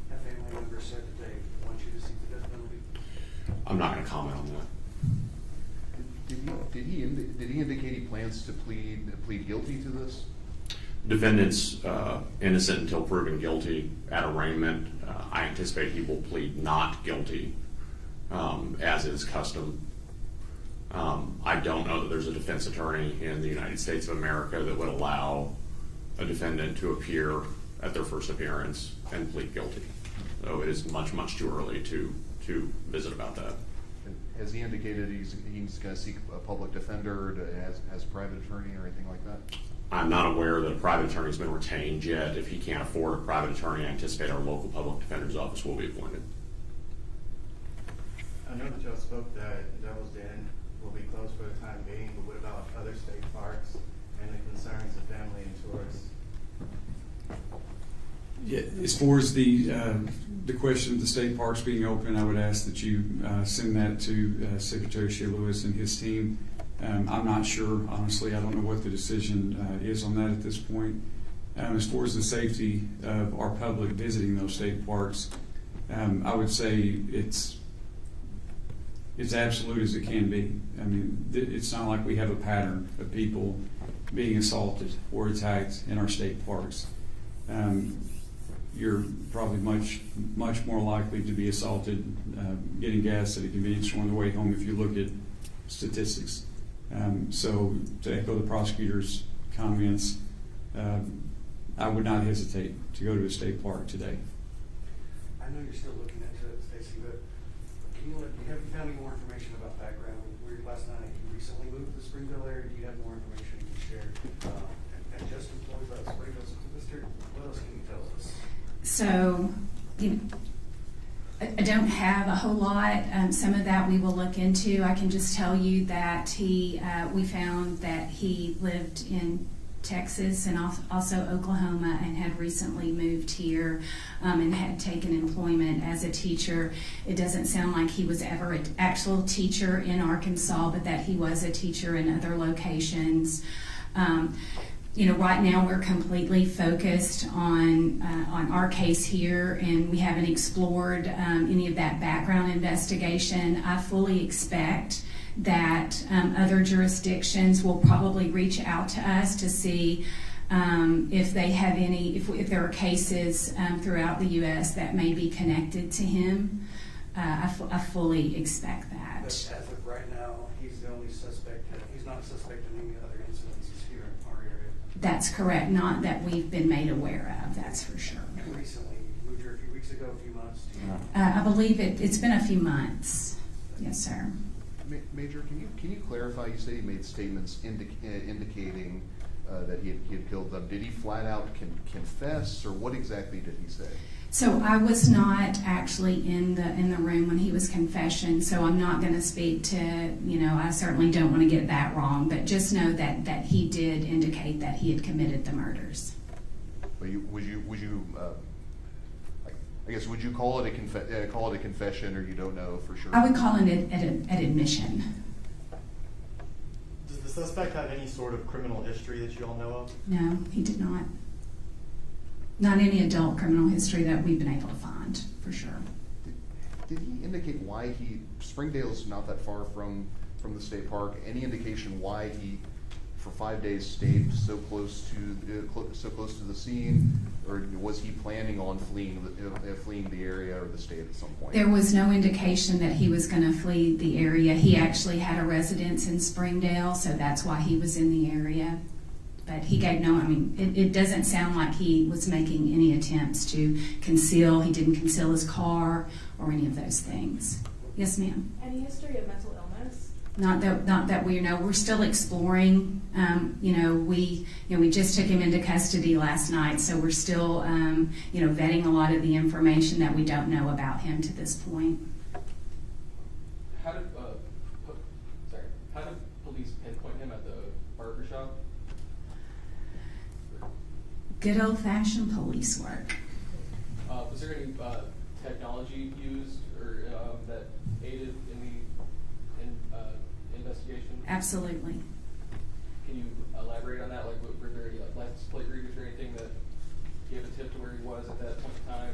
Have family members said that they want you to seek the death penalty? I'm not going to comment on that. Did he indicate he plans to plead guilty to this? Defendant's innocent until proven guilty at arraignment. I anticipate he will plead not guilty, as is custom. I don't know that there's a defense attorney in the United States of America that would allow a defendant to appear at their first appearance and plead guilty. So it is much, much too early to visit about that. Has he indicated he's going to seek a public defender, has a private attorney or anything like that? I'm not aware that a private attorney has been retained yet. If he can't afford a private attorney, I anticipate our local public defender's office will be appointed. I know that y'all spoke that Devil's Den will be closed for the time being, but what about other state parks and the concerns of family and tourists? Yeah, as far as the question of the state parks being open, I would ask that you send that to Secretary Shea Lewis and his team. I'm not sure, honestly. I don't know what the decision is on that at this point. As far as the safety of our public visiting those state parks, I would say it's absolute as it can be. I mean, it's not like we have a pattern of people being assaulted or attacked in our state parks. You're probably much more likely to be assaulted getting gas at a convenience store on the way home if you look at statistics. So to echo the prosecutor's comments, I would not hesitate to go to a state park today. I know you're still looking into it, Stacy, but have you found any more information about background? Last night you recently moved to the Springville area. Do you have more information you can share? And just employed by the Springville School District, what else can you tell us? So, I don't have a whole lot. Some of that we will look into. I can just tell you that we found that he lived in Texas and also Oklahoma and had recently moved here and had taken employment as a teacher. It doesn't sound like he was ever an actual teacher in Arkansas, but that he was a teacher in other locations. Right now we're completely focused on our case here, and we haven't explored any of that background investigation. I fully expect that other jurisdictions will probably reach out to us to see if they have if there are cases throughout the U.S. that may be connected to him. I fully expect that. But as of right now, he's the only suspect. He's not suspect in any other incidences here in our area. That's correct. Not that we've been made aware of. That's for sure. Recently, moved here a few weeks ago, a few months. I believe it's been a few months. Yes, sir. Major, can you clarify? You say he made statements indicating that he had killed them. Did he flat out confess, or what exactly did he say? So I was not actually in the room when he was confessing, so I'm not going to speak to, I certainly don't want to get that wrong, but just know that he did indicate that he had committed the murders. But would you call it a confession, or you don't know for sure? I would call it an admission. Does the suspect have any sort of criminal history that you all know of? No, he did not. Not any adult criminal history that we've been able to find, for sure. Did he indicate why Springdale's not that far from the state park, any indication why he, for 5 days, stayed so close to the scene, or was he planning on fleeing the area or the state at some point? There was no indication that he was going to flee the area. He actually had a residence in Springdale, so that's why he was in the area. But he gave it doesn't sound like he was making any attempts to conceal. He didn't conceal his car or any of those things. Yes, ma'am? Any history of mental illness? Not that we know. We're still exploring. We just took him into custody last night, so we're still vetting a lot of the information that we don't know about him to this point. How did police pinpoint him at the barber shop? Good old-fashioned police work. Was there any technology used or that aided in the investigation? Absolutely. can you elaborate on that? Like, were there any license plate readers or anything that gave a tip to where he was at that point in time?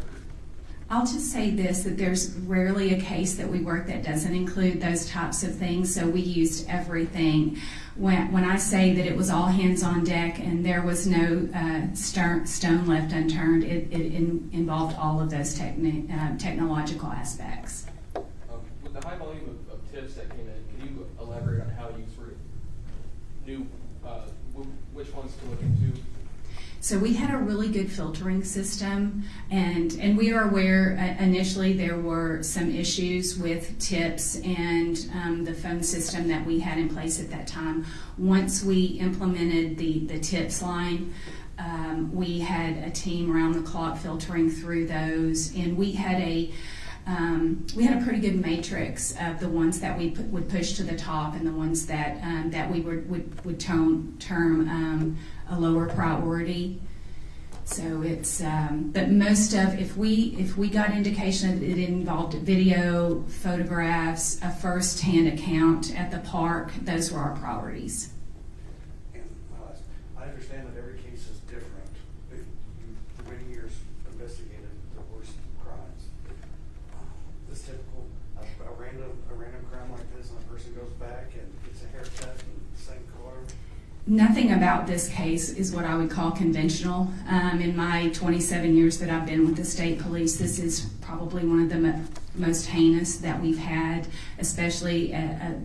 I'll just say this, that there's rarely a case that we work that doesn't include those types of things, so we used everything. When I say that it was all hands on deck and there was no stone left unturned, it involved all of those technological aspects. With the high volume of tips that came in, can you elaborate on how you sort of knew which ones to look into? So we had a really good filtering system, and we are aware initially there were some issues with tips and the phone system that we had in place at that time. Once we implemented the tips line, we had a team around the clock filtering through those, and we had a pretty good matrix of the ones that we would push to the top and the ones that we would term a lower priority. So it's but most of, if we got indication that it involved video, photographs, a first-hand account at the park, those were our priorities. And I understand that every case is different. For many years investigated the worst crimes. This typical a random crime like this, and a person goes back and gets a haircut and the same color. Nothing about this case is what I would call conventional. In my 27 years that I've been with the state police, this is probably one of the most heinous that we've had, especially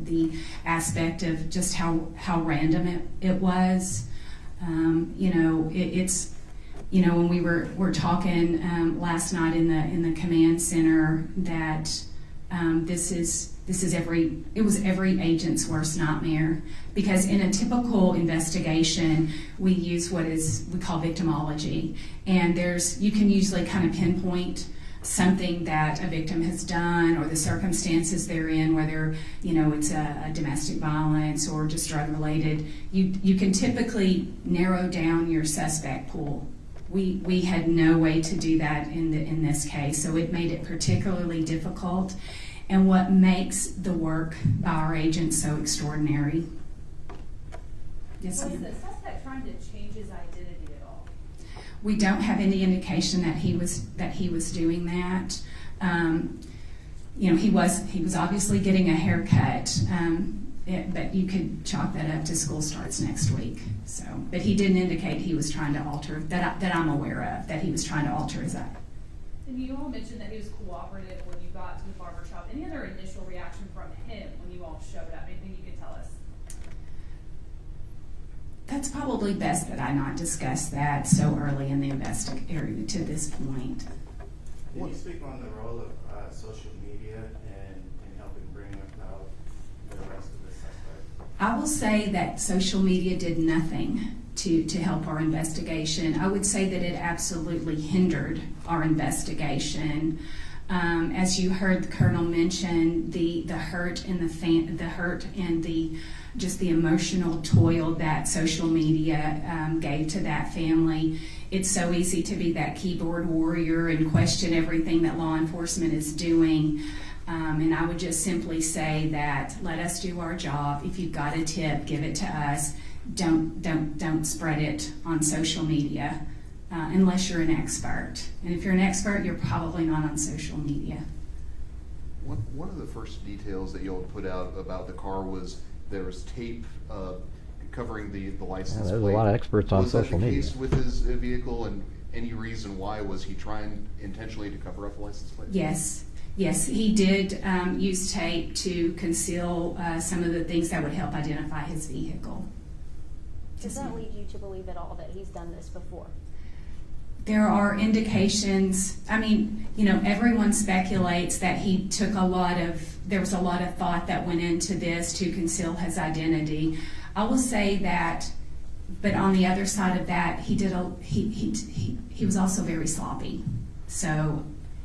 the aspect of just how random it was. It's when we were talking last night in the command center that it was every agent's worst nightmare, because in a typical investigation we use what we call victimology, and you can usually kind of pinpoint something that a victim has done or the circumstances they're in, whether it's a domestic violence or just drug related. You can typically narrow down your suspect pool. We had no way to do that in this case, so it made it particularly difficult. And what makes the work by our agents so extraordinary. Yes, Was ma'am. the suspect trying to change his identity at all? We don't have any indication that he was doing that. He was obviously getting a haircut, but you could chalk that up to school starts next week. So, but he didn't indicate he was trying to alter that I'm aware of, that he was trying to alter his identity. And you all mentioned that he was cooperative when you got to the barber shop. Any other initial reaction from him when you all showed up? Anything you could tell us? That's probably best that I not discuss that so early in the investigation to this point. Can you speak on the role of social media in helping bring about the rest of the suspect? I will say that social media did nothing to help our investigation. I would say that it absolutely hindered our investigation. As you heard the Colonel mention, the hurt and the emotional toil that social media gave to that family. It's so easy to be that keyboard warrior and question everything that law enforcement is doing. And I would just simply say that let us do our job. If you've got a tip, give it to us. Don't spread it on social media unless you're an expert. And if you're an expert, you're probably not on social media. One of the first details that you all put out about the car was there was tape covering the license plate. There's a lot of experts on social media. Was that the case with his vehicle, and any reason why? Was he trying intentionally to cover up the license plate? Yes, he did use tape to conceal some of the things that would help identify his vehicle. Does that lead you to believe at all that he's done this before? There are indications. I mean, everyone speculates that there was a lot of thought that went into this to conceal his identity. I will say that, but on the other side of that, he was also very sloppy. So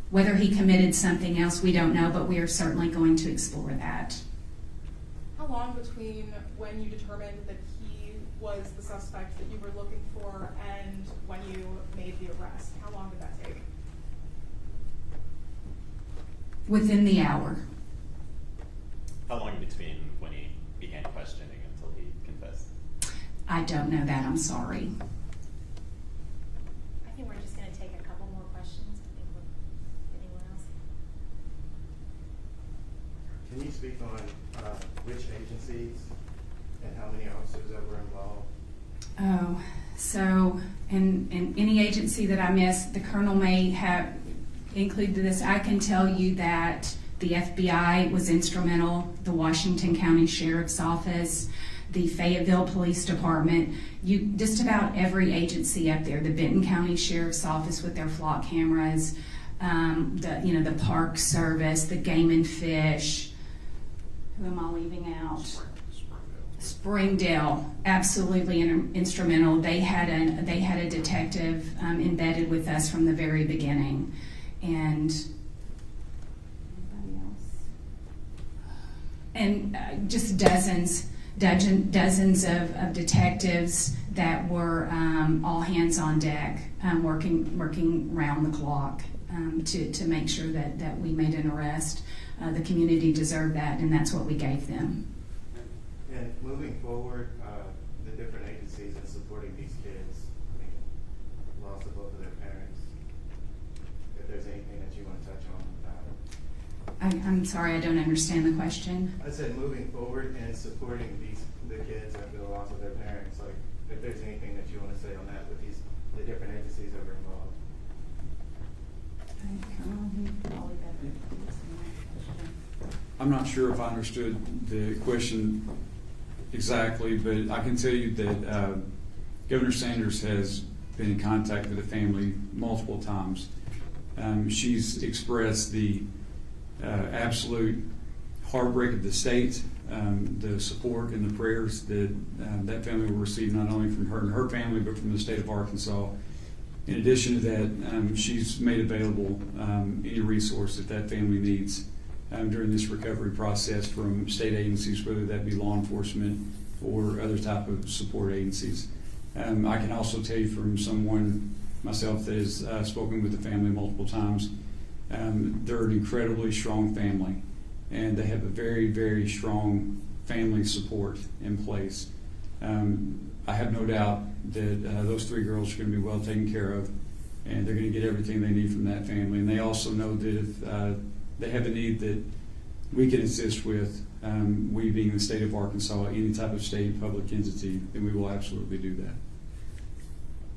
whether he committed something else, we don't know, but we are certainly going to explore that. How long between when you determined that he was the suspect that you were looking for and when you made the arrest? How long did that take? Within the hour. How long between when he began questioning until he confessed? I don't know that, I'm sorry. I think we're just going to take a couple more questions. I think anyone else? Can you speak on which agencies and how many officers that were involved? Oh, so in any agency that I missed, the colonel may have included this. I can tell you that the FBI was instrumental, the Washington County Sheriff's Office, the Fayetteville Police Department, just about every agency up there, the Benton County Sheriff's Office with their flock cameras, the Park Service, the Game and Fish. Who am I leaving out? Springdale, absolutely instrumental. They had a detective embedded with us from the very beginning, and anybody else? And just dozens of detectives that were all hands on deck, working round the clock to make sure that we made an arrest. The community deserved that, and that's what we gave them. And moving forward, the different agencies in supporting these kids, lost of both of their parents. If there's anything that you want to touch on about it. I'm sorry, I don't understand the question. I said moving forward and supporting the kids after the loss of their parents. Like, if there's anything that you want to say on that with the different agencies that were involved. I'm not sure if I understood the question exactly, but I can tell you that Governor Sanders has been in contact with the family multiple times. She's expressed the absolute heartbreak of the state, the support and the prayers that that family will receive, not only from her and her family, but from the state of Arkansas. In addition to that, she's made available any resource that family needs during this recovery process from state agencies, whether that be law enforcement or other type of support agencies. I can also tell you from someone myself that has spoken with the family multiple times, they're an incredibly strong family, and they have a very, very strong family support in place. I have no doubt that those three girls are going to be well taken care of, and they're going to get everything they need from that family. And they also know that if they have a need that we can assist with, we being the state of Arkansas, any type of state public entity, then we will absolutely do that.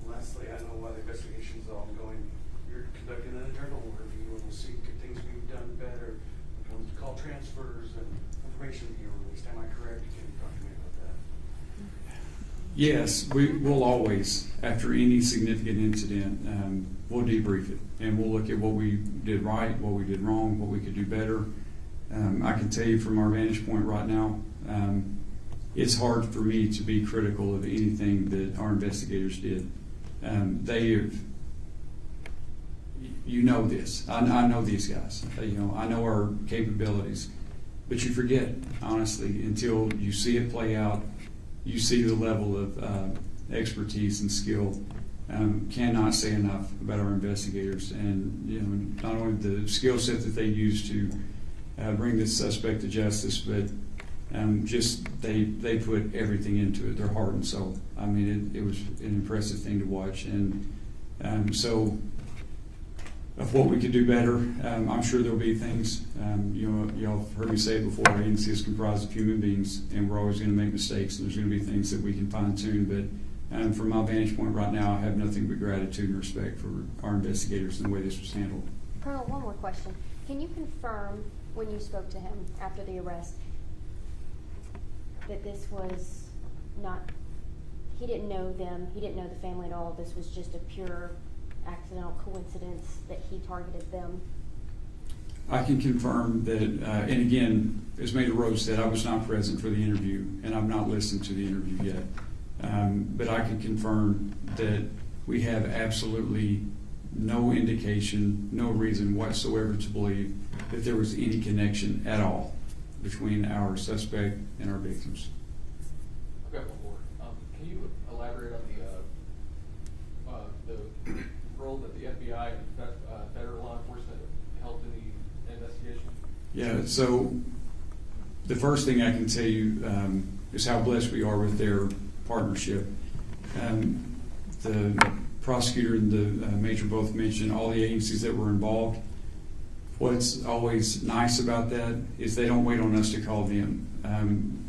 Lastly, I know while the investigation is ongoing, you're conducting an internal review and we'll see could things be done better when it comes to call transfers and information being released. Am I correct? Can you talk to me about that? Yes, we will always, after any significant incident, we'll debrief it and we'll look at what we did right, what we did wrong, what we could do better. I can tell you from our vantage point right now, it's hard for me to be critical of anything that our investigators did. They have, you know this, I know these guys, I know our capabilities, but you forget, honestly, until you see it play out, you see the level of expertise and skill. Cannot say enough about our investigators, and not only the skill set that they use to bring this suspect to justice, but just they put everything into it, their heart and soul. I mean, it was an impressive thing to watch, and so of what we could do better, I'm sure there'll be things. Y'all have heard me say it before. Our agency is comprised of human beings, and we're always going to make mistakes, and there's going to be things that we can fine tune. But from my vantage point right now, I have nothing but gratitude and respect for our investigators and the way this was handled. Colonel, one more question. Can you confirm when you spoke to him after the arrest that this was not, he didn't know them, he didn't know the family at all, this was just a pure accidental coincidence that he targeted them? I can confirm that, and again, as Major Rose said, I was not present for the interview, and I've not listened to the interview yet. But I can confirm that we have absolutely no indication, no reason whatsoever to believe that there was any connection at all between our suspect and our victims. I've got one more. Can you elaborate on the role that the FBI and federal law enforcement helped in the investigation? Yeah, so the first thing I can tell you is how blessed we are with their partnership. The prosecutor and the major both mentioned all the agencies that were involved. What's always nice about that is they don't wait on us to call them.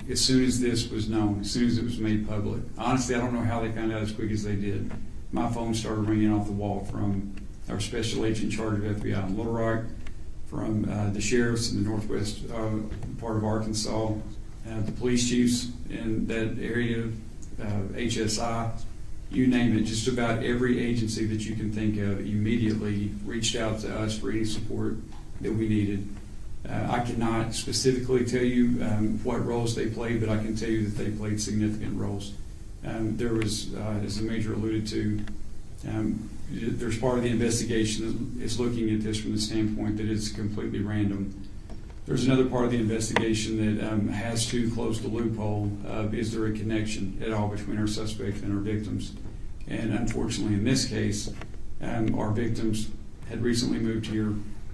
As soon as this was known, as soon as it was made public, honestly, I don't know how they found out as quick as they did. My phone started ringing off the wall from our special agent in charge of FBI in Little Rock, from the sheriffs in the northwest part of Arkansas, the police chiefs in that area, HSI, you name it, just about every agency that you can think of immediately reached out to us for any support that we needed. I cannot specifically tell you what roles they played, but I can tell you that they played significant roles. There was, as the Major alluded to, there's part of the investigation that is looking at this from the standpoint that it's completely random. There's another part of the investigation that has to close the loophole of is there a connection at all between our suspect and our victims. And unfortunately in this case, our victims had recently moved here.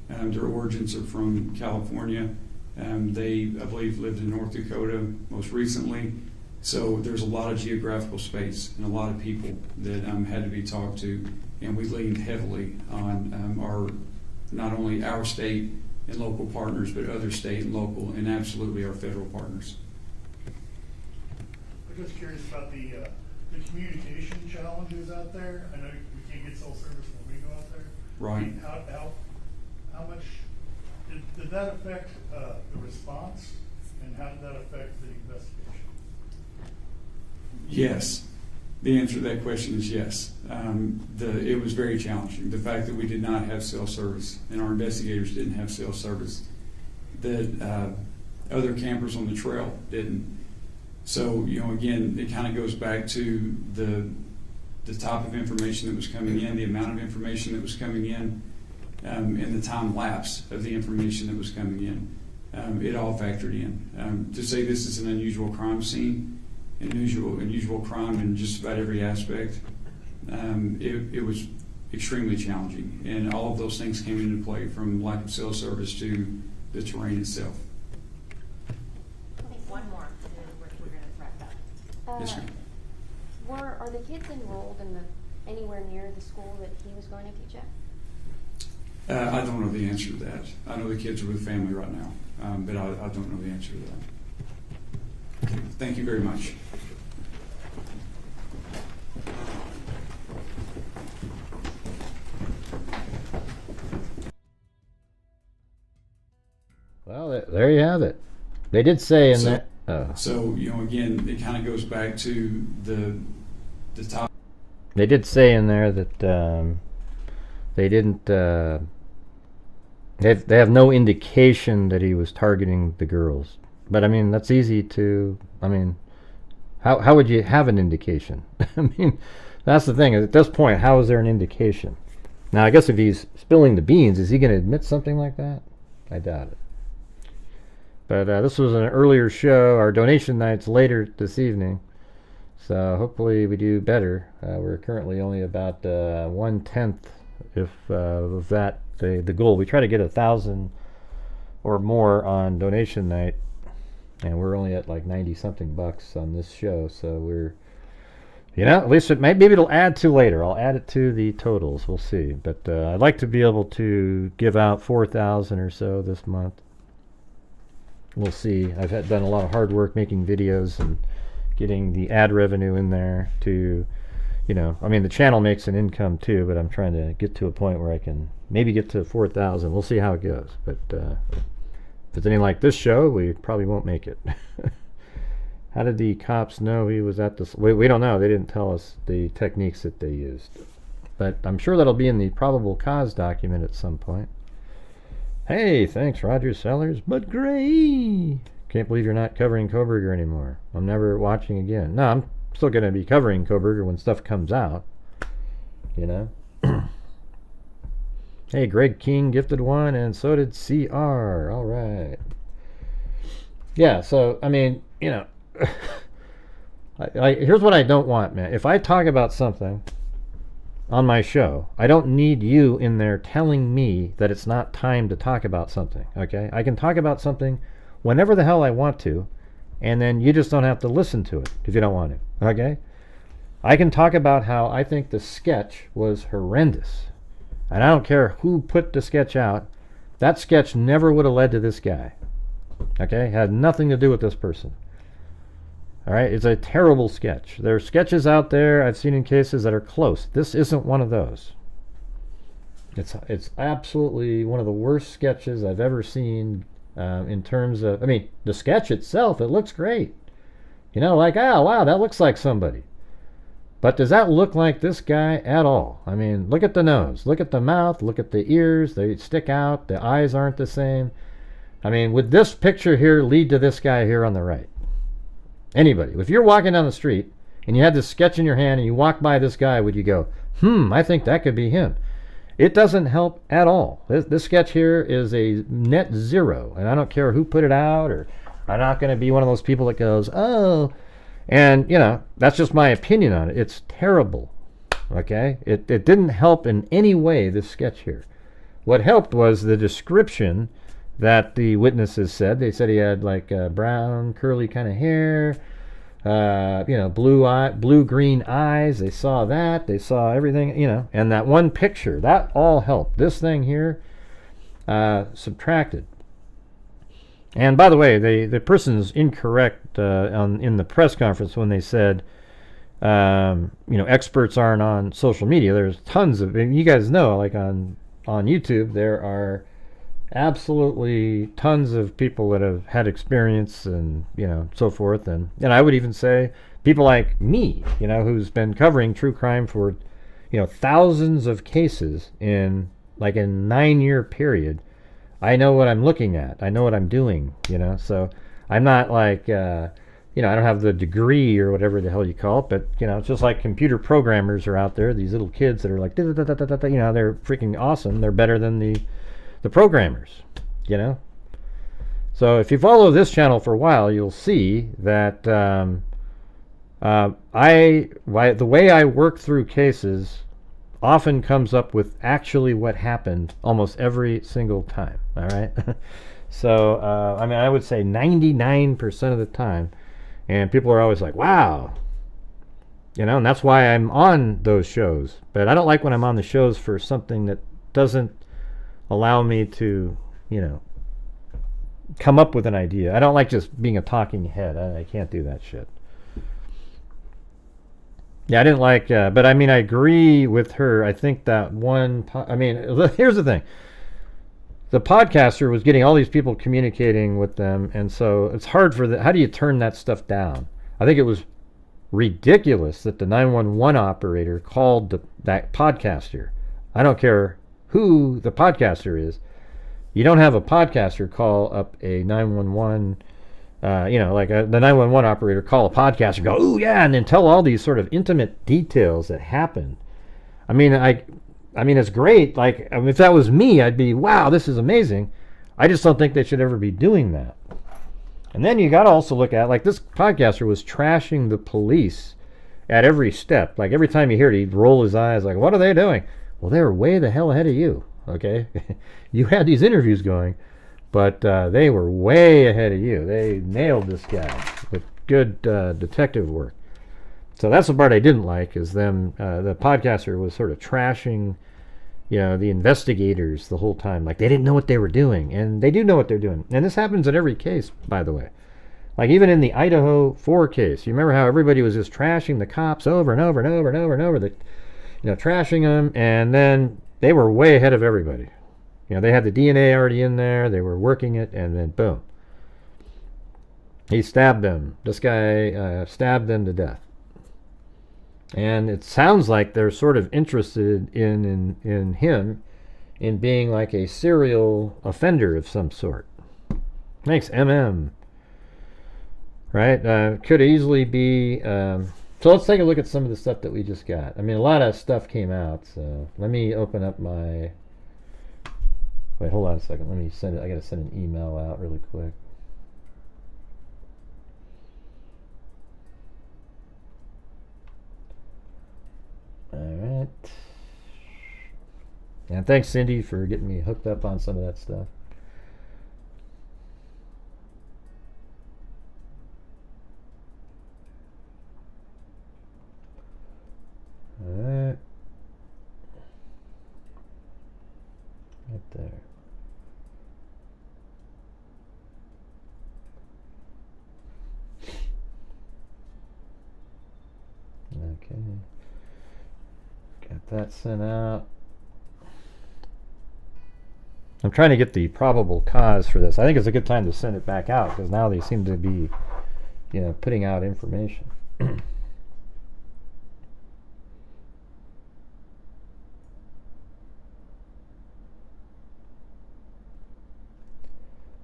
Their origins are from California. They, I believe, lived in North Dakota most recently. So there's a lot of geographical space and a lot of people that had to be talked to. And we leaned heavily on our, not only our state and local partners, but other state and local, and absolutely our federal partners. I'm just curious about the communication challenges out there. I know we can't get cell service when we go out there. Right. How much did that affect the response, and how did that affect the investigation? Yes. The answer to that question is yes. It was very challenging. The fact that we did not have cell service and our investigators didn't have cell service, that other campers on the trail didn't. So, again, it kind of goes back to the type of information that was coming in, the amount of information that was coming in, and the time lapse of the information that was coming in. It all factored in. To say this is an unusual crime scene, unusual crime in just about every aspect, it was extremely challenging. And all of those things came into play, from lack of cell service to the terrain itself. One more, and then we're going to wrap up. Yes, ma'am. Are the kids enrolled in anywhere near the school that he was going to teach at? I don't know the answer to that. I know the kids are with family right now, but I don't know the answer to that. Okay. Thank you very much. Well, there you have it. They did say in that. So, again, it kind of goes back to the top. They did say in there that they didn't. They have no indication that he was targeting the girls. But I mean, that's easy to. I mean, how would you have an indication? I mean, that's the thing. At this point, how is there an indication? Now, I guess if he's spilling the beans, is he going to admit something like that? I doubt it. But this was an earlier show. Our donation night's later this evening, so hopefully we do better. We're currently only about 1/10 of that the goal. We try to get 1,000 or more on donation night, and we're only at like 90 something bucks on this show. So we're, at least maybe it'll add to later. I'll add it to the totals. We'll see. But I'd like to be able to give out 4,000 or so this month. We'll see. I've done a lot of hard work making videos and getting the ad revenue in there to, I mean, the channel makes an income too, but I'm trying to get to a point where I can maybe get to 4,000. We'll see how it goes. But if it's anything like this show, we probably won't make it. How did the cops know he was at this? We don't know. They didn't tell us the techniques that they used. But I'm sure that'll be in the probable cause document at some point. Hey, thanks, Roger Sellers. But Gray, can't believe you're not covering Koberger anymore. I'm never watching again. No, I'm still going to be covering Koberger when stuff comes out. Hey, Greg King gifted one, and so did CR. All right. Yeah, so, I mean, here's what I don't want, man. If I talk about something on my show, I don't need you in there telling me that it's not time to talk about something, okay? I can talk about something whenever the hell I want to, and then you just don't have to listen to it if you don't want to. Okay? I can talk about how I think the sketch was horrendous. And I don't care who put the sketch out. That sketch never would have led to this guy. Okay? Had nothing to do with this person. All right? It's a terrible sketch. There are sketches out there I've seen in cases that are close. This isn't one of those. It's absolutely one of the worst sketches I've ever seen in terms of, I mean, the sketch itself, it looks great. You know, like, oh, wow, that looks like somebody. But does that look like this guy at all? I mean, look at the nose, look at the mouth, look at the ears, they stick out, the eyes aren't the same. I mean, would this picture here lead to this guy here on the right? Anybody. If you're walking down the street and you had this sketch in your hand and you walk by this guy, would you go, I think that could be him? It doesn't help at all. This sketch here is a net zero, and I don't care who put it out, or I'm not going to be one of those people that goes, oh, and, you know, that's just my opinion on it. It's terrible, okay? It didn't help in any way, this sketch here. What helped was the description that the witnesses said. They said he had like brown, curly kind of hair, you know, blue-green eyes. They saw that. They saw everything, you know. And that one picture, that all helped. This thing here subtracted. And by the way, the person's incorrect in the press conference when they said, you know, experts aren't on social media. There's tons of, and you guys know, like on YouTube, there are absolutely tons of people that have had experience and, you know, so forth. And I would even say people like me, you know, who's been covering true crime for, you know, thousands of cases in like a 9-year period. I know what I'm looking at. I know what I'm doing, you know. So I'm not like, you know, I don't have the degree or whatever the hell you call it, but, you know, it's just like computer programmers are out there, these little kids that are like, you know, they're freaking awesome. They're better than the programmers, you know. So if you follow this channel for a while, you'll see that the way I work through cases often comes up with actually what happened almost every single time. All right. So I mean, I would say 99% of the time, and people are always like, wow, you know, and that's why I'm on those shows. But I don't like when I'm on the shows for something that doesn't allow me to, you know, come up with an idea. I don't like just being a talking head. I can't do that shit. Yeah, I didn't like, but I mean, I agree with her. I think that one, I mean, here's the thing. The podcaster was getting all these people communicating with them, and so it's hard for how do you turn that stuff down? I think it was ridiculous that the 911 operator called that podcaster. I don't care who the podcaster is. You don't have a podcaster call up a 911, you know, like the 911 operator call a podcaster and go, ooh, yeah, and then tell all these sort of intimate details that happened. I mean, it's great. Like, I mean, if that was me, I'd be, wow, this is amazing. I just don't think they should ever be doing that. And then you got to also look at, like, this podcaster was trashing the police at every step. Like, every time you hear it, he'd roll his eyes like, what are they doing? Well, they were way the hell ahead of you, okay? You had these interviews going, but they were way ahead of you. They nailed this guy with good detective work. So that's the part I didn't like, is them, the podcaster was sort of trashing, you know, the investigators the whole time. Like, they didn't know what they were doing, and they do know what they're doing. And this happens in every case, by the way. Like, even in the Idaho 4 case, you remember how everybody was just trashing the cops over and over and over and over and over, you know, trashing them, and then they were way ahead of everybody. You know, they had the DNA already in there, they were working it, and then boom. He stabbed them. This guy stabbed them to death. And it sounds like they're sort of interested in him in being like a serial offender of some sort. Thanks, MM. Right? Could easily be... so let's take a look at some of the stuff that we just got. I mean, a lot of stuff came out, so let me open up my... Wait, hold on a second. Let me send it. I got to send an email out really quick. All right. And thanks, Cindy, for getting me hooked up on some of that stuff. that sent out. I'm trying to get the probable cause for this. I think it's a good time to send it back out because now they seem to be, you know, putting out information. All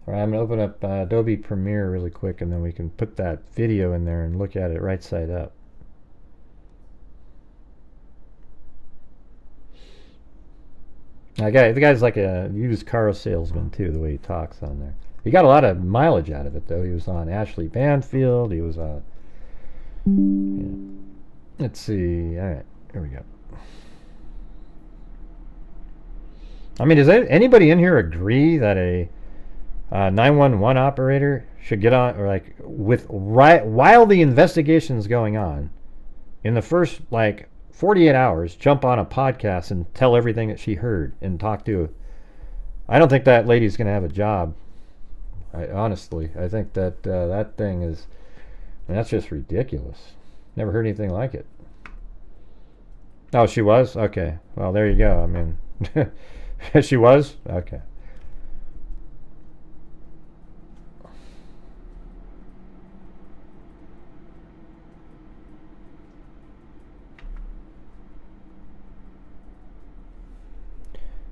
right, I'm going to open up Adobe Premiere really quick, and then we can put that video in there and look at it right side up. The guy's like a used car salesman too, the way he talks on there. He got a lot of mileage out of it though. He was on Ashley Banfield. He was on. Yeah. Let's see. All right, here we go. I mean, does anybody in here agree that a 911 operator should get on, or like while the investigation's going on, in the first like 48 hours, jump on a podcast and tell everything that she heard and talk to. I don't think that lady's going to have a job. Honestly, I think that that thing is, I mean, that's just ridiculous. Never heard anything like it. Oh, she was? Okay. Well, there you go. I mean, she was? Okay.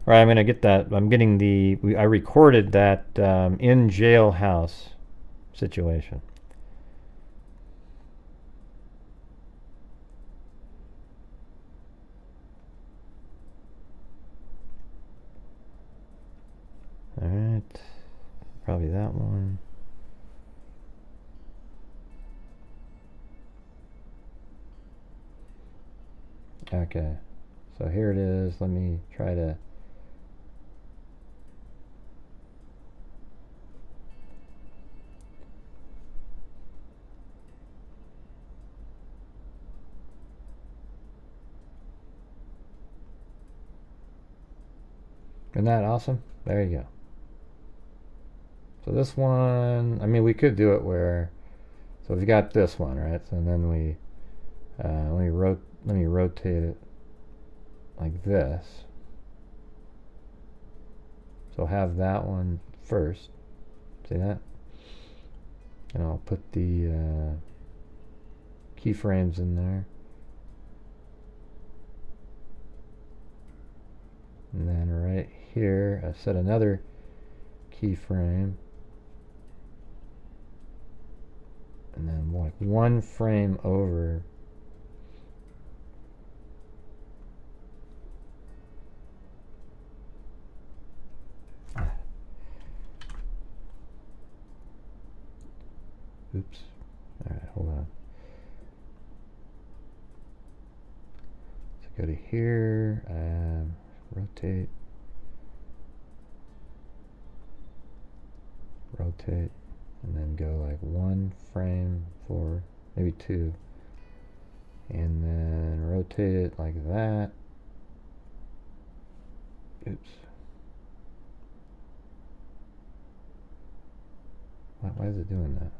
All right, I'm going to get that. I'm getting the, I recorded that in jailhouse situation. All right, probably that one. Okay, so here it is. Let me try to. Isn't that awesome? There you go. So this one, I mean, we could do it where, so we've got this one, right? So then we, let me rotate it like this. So have that one first. See that? And I'll put the keyframes in there. And then right here, I set another keyframe. And then like one frame over. Oops. All right, hold on. So go to here, rotate, and then go like one frame forward, maybe two, and then rotate it like that. Oops. Why is it doing that?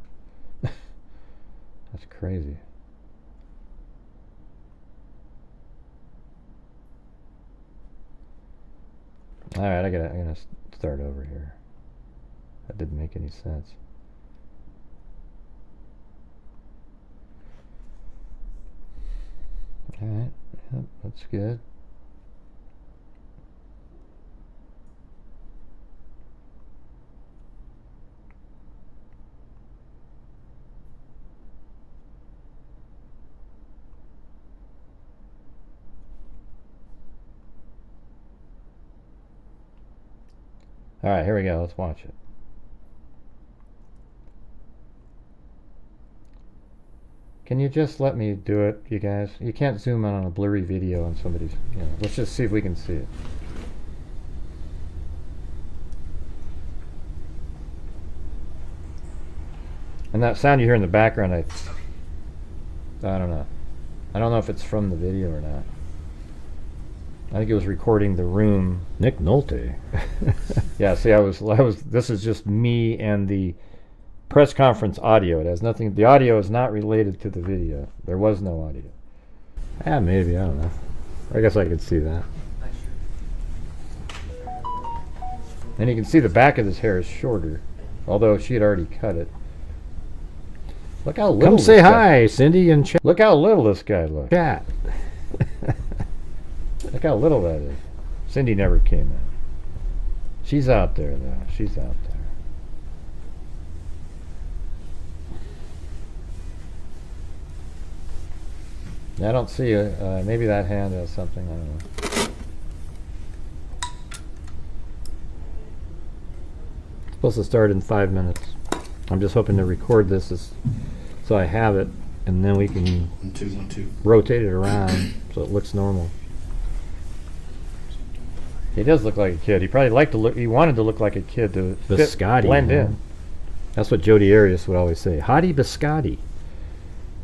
That's crazy. All right, I'm gonna start over here. That didn't make any sense. All right, yep, that's good. All right, here we go. Let's watch it. Can you just let me do it, you guys? You can't zoom in on a blurry video on somebody's, you know, let's just see if we can see it. And that sound you hear in the background, I don't know. I don't know if it's from the video or not. I think it was recording the room. Nick Nolte. Yeah, see, this is just me and the press conference audio. It has nothing, the audio is not related to the video. There was no audio. Maybe, I don't know. I guess I could see that. And you can see the back of his hair is shorter, although she had already cut it. Look how little. Come say hi, Cindy, and chat. Look how little this guy looks. Chat. Look how little that is. Cindy never came in. She's out there, though. She's out there. I don't see a. Maybe that hand has something. I don't know. It's supposed to start in 5 minutes. I'm just hoping to record this so I have it, and then we can 1, 2, 1, 2. rotate it around so it looks normal. He does look like a kid. He probably liked to look. He wanted to look like a kid to blend in. That's what Jody Arias would always say. Hottie biscotti.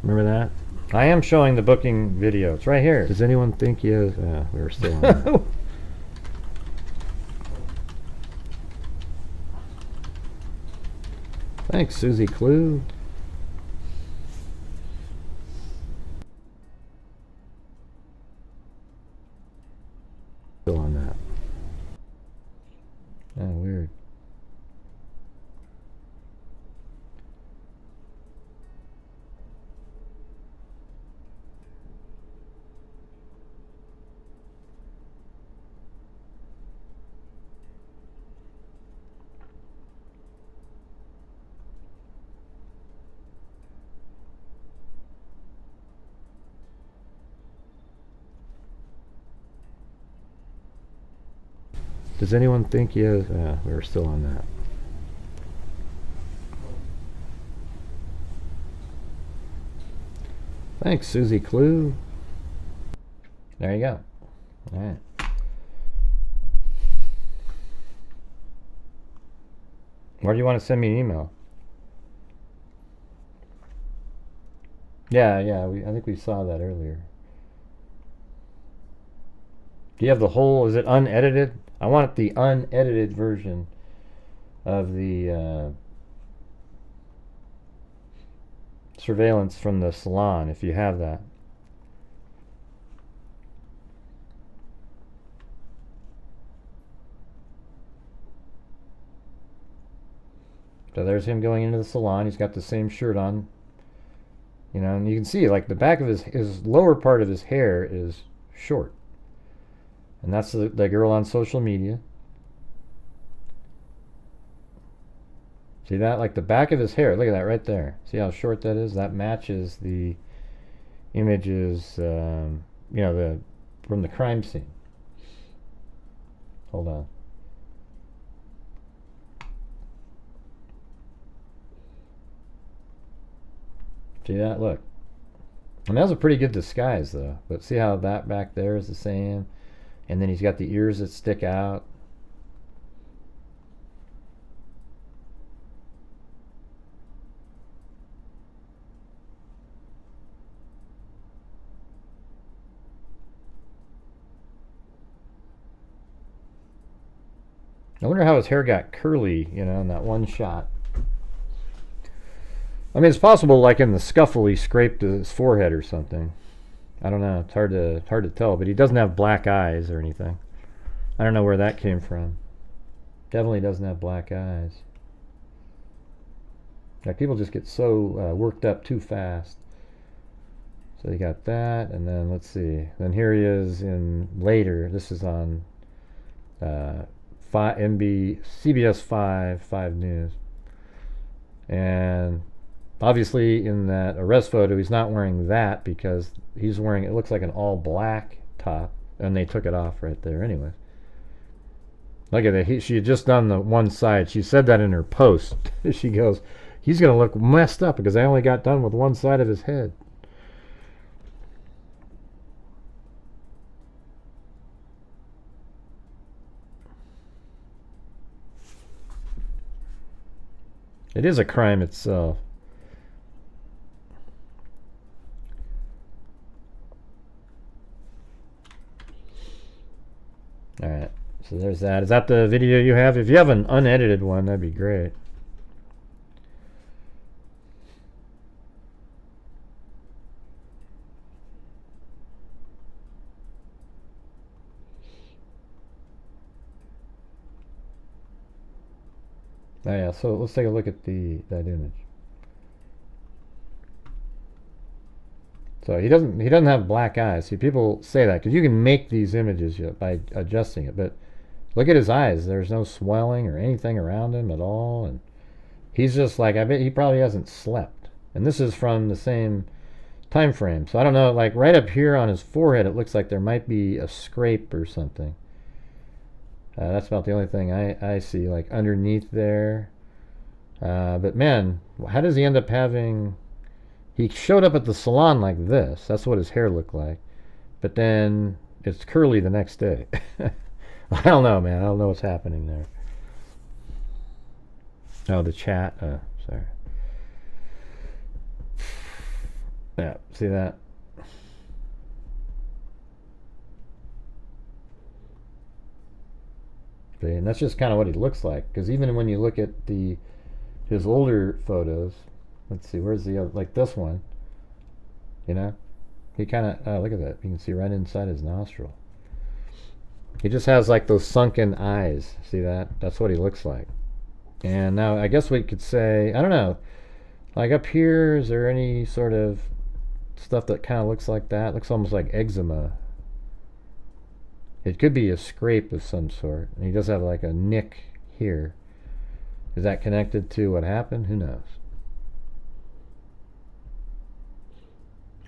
Remember that? I am showing the booking video. It's right here. Does anyone think he has? We were still on that. Thanks, Susie Clue. Still on that. Oh, weird. Does anyone think he has? We were still on that. Thanks, Susie Clue. There you go. All right. Where do you want to send me an email? Yeah, I think we saw that earlier. Do you have the whole? Is it unedited? I want the unedited version of the surveillance from the salon, if you have that. So there's him going into the salon. He's got the same shirt on. You know, and you can see like the back of his lower part of his hair is short. And that's the girl on social media. See that? Like the back of his hair. Look at that right there. See how short that is? That matches the images, you know, from the crime scene. Hold on. See that? Look. I mean, that was a pretty good disguise, though. But see how that back there is the same? And then he's got the ears that stick out. I wonder how his hair got curly, you know, in that one shot. I mean, it's possible, like in the scuffle, he scraped his forehead or something. I don't know. It's hard to tell, but he doesn't have black eyes or anything. I don't know where that came from. Definitely doesn't have black eyes. Like people just get so worked up too fast. So you got that, and then let's see. Then here he is in later. This is on CBS 5 News, and obviously in that arrest photo he's not wearing that because he's wearing, it looks like an all black top, and they took it off right there anyway. Look at that. She had just done the one side. She said that in her post. She goes, he's gonna look messed up because I only got done with one side of his head. It is a crime itself. Alright, so there's that. Is that the video you have? If you have an unedited one, that'd be great. Oh yeah, so let's take a look at that image. So he doesn't have black eyes. See, people say that because you can make these images by adjusting it, but look at his eyes. There's no swelling or anything around him at all, and he's just like, I bet he probably hasn't slept. And this is from the same time frame. So I don't know, like right up here on his forehead, it looks like there might be a scrape or something. That's about the only thing I see, like underneath there. But man, how does he end up having... He showed up at the salon like this. That's what his hair looked like. But then it's curly the next day. I don't know, man. I don't know what's happening there. Oh, the chat. Sorry. Yeah, see that? See, and that's just kind of what he looks like. Because even when you look at his older photos... Let's see, where's the other, like this one, you know, he kind of, look at that, you can see right inside his nostril. He just has like those sunken eyes, see that? That's what he looks like. And now I guess we could say, I don't know, like up here, is there any sort of stuff that kind of looks like that? Looks almost like eczema. It could be a scrape of some sort. And he does have like a nick here. Is that connected to what happened? Who knows?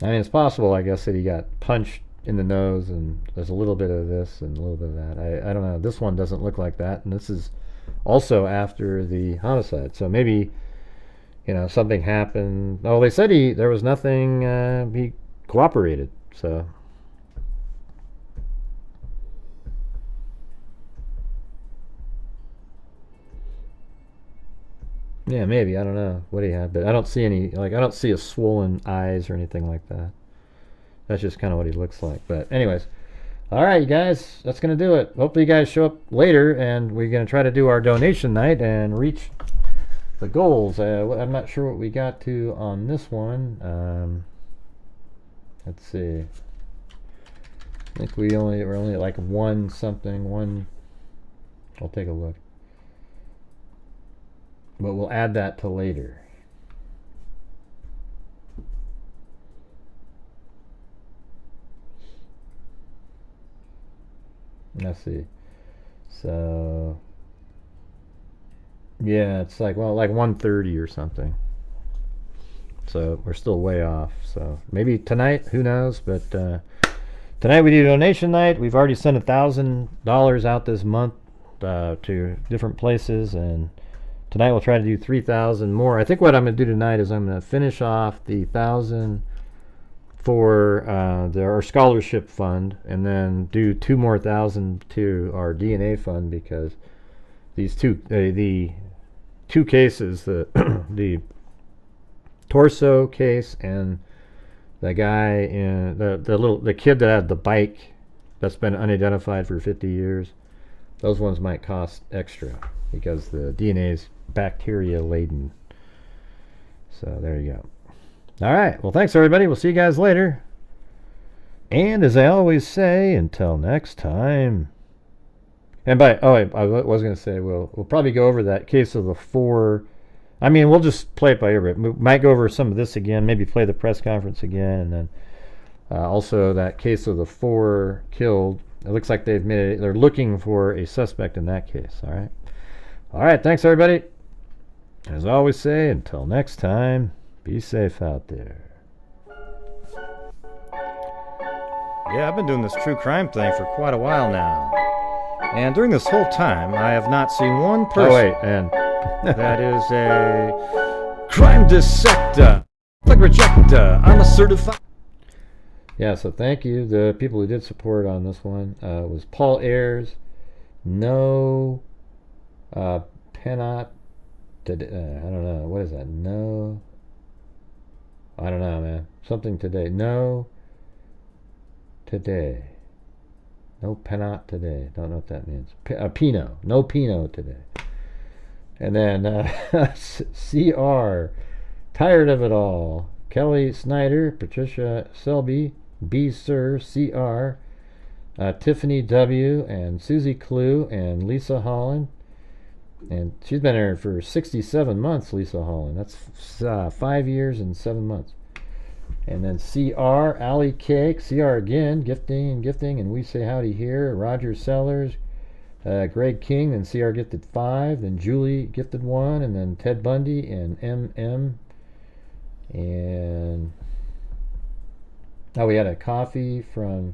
I mean, it's possible, I guess, that he got punched in the nose and there's a little bit of this and a little bit of that. I don't know. This one doesn't look like that. And this is also after the homicide. So maybe, you know, something happened. Oh, they said there was nothing, he cooperated. So... Yeah, maybe. I don't know what he had, but I don't see any, like, I don't see a swollen eyes or anything like that. That's just kind of what he looks like. But anyways, all right, you guys, that's going to do it. Hopefully you guys show up later, and we're going to try to do our donation night and reach the goals. I'm not sure what we got to on this one. Let's see. I think we're only at like one. I'll take a look. But we'll add that to later. Let's see. So yeah, it's like, well, like 130 or something. So we're still way off. So maybe tonight, who knows? But tonight we do donation night. We've already sent $1,000 out this month to different places, and tonight we'll try to do 3,000 more. I think what I'm going to do tonight is I'm going to finish off the 1,000 for our scholarship fund, and then do 2 more 1,000 to our DNA fund, because these the two cases, the torso case and the guy in the kid that had the bike that's been unidentified for 50 years, those ones might cost extra because the DNA is bacteria laden. So there you go. All right, well, thanks everybody. We'll see you guys later, and as I always say, until next time. And I was going to say, we'll probably go over that case of the 4. I mean, we'll just play it by ear, but we might go over some of this again, maybe play the press conference again, and then also that case of the 4 killed. It looks like they're looking for a suspect in that case. All right, thanks everybody. As I always say, until next time, be safe out there. Yeah, I've been doing this true crime thing for quite a while now. And during this whole time, I have not seen one person that is a crime dissector, like rejector. I'm a certified... Yeah, so thank you. The people who did support on this one was Paul Ayers, No Penot, I don't know, what is that? No, I don't know, man. Something today. No today. No Penot today. Don't know what that means. Pinot. No Pinot today. And then CR, tired of it all. Kelly Snyder, Patricia Selby, B. Sir, CR, Tiffany W., and Susie Clue, and Lisa Holland, And she's been here for 67 months, Lisa Holland. That's 5 years and 7 months. And then CR, Allie Cake, CR again, gifting, and we say howdy here. Roger Sellers, Greg King, then CR gifted 5, then Julie gifted 1, and then Ted Bundy and MM. And we had a coffee from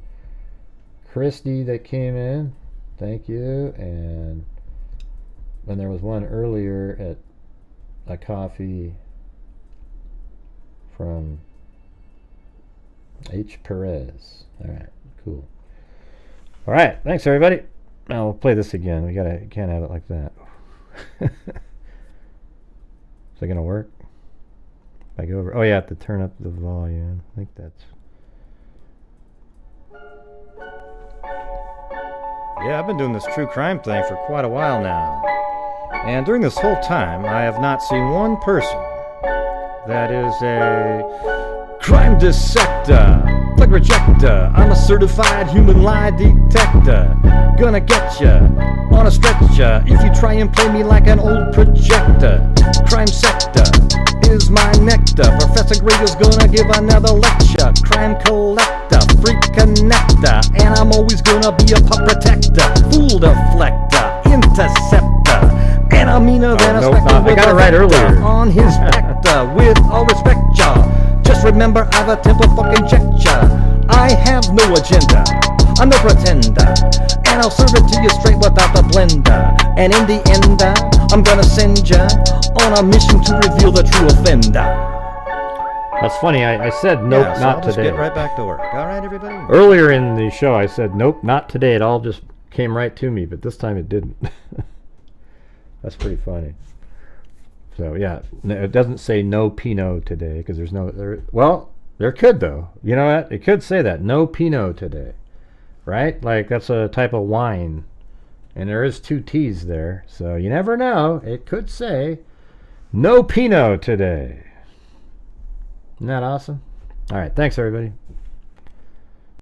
Christy that came in. Thank you. And then there was one earlier at a coffee from H. Perez. All right, cool. All right, thanks everybody. Now we'll play this again. Can't have it like that. Is it gonna work? If I go over, oh yeah, I have to turn up the volume. I think that's. Yeah, I've been doing this true crime thing for quite a while now. And during this whole time, I have not seen one person that is a crime dissector, plug rejector. I'm a certified human lie detector. Gonna get ya on a stretcher if you try and play me like an old projector. Crime sector is my nectar. Professor Grader's gonna give another lecture. Crime collector, freak connector, and I'm always gonna be a pup protector. Fool deflector, interceptor, and I'm meaner than a spectre with I got it right earlier. On his spectre. With all respect, y'all, just remember I've a temple fucking check ya. I have no agenda, I'm no pretender, and I'll serve it to you straight without the blender. And in the end, I'm gonna send ya on a mission to reveal the true offender. That's funny, I said nope, yeah, so not I'll just today. get right back to work. All right, everybody? Earlier in the show I said nope, not today. It all just came right to me, but this time it didn't. That's pretty funny. So yeah, it doesn't say no Pinot today because there's no. Well, there could though. You know what? It could say that no Pinot today, right? Like that's a type of wine, and there is 2 T's there, so you never know. It could say no Pinot today. Isn't that awesome? All right, thanks everybody.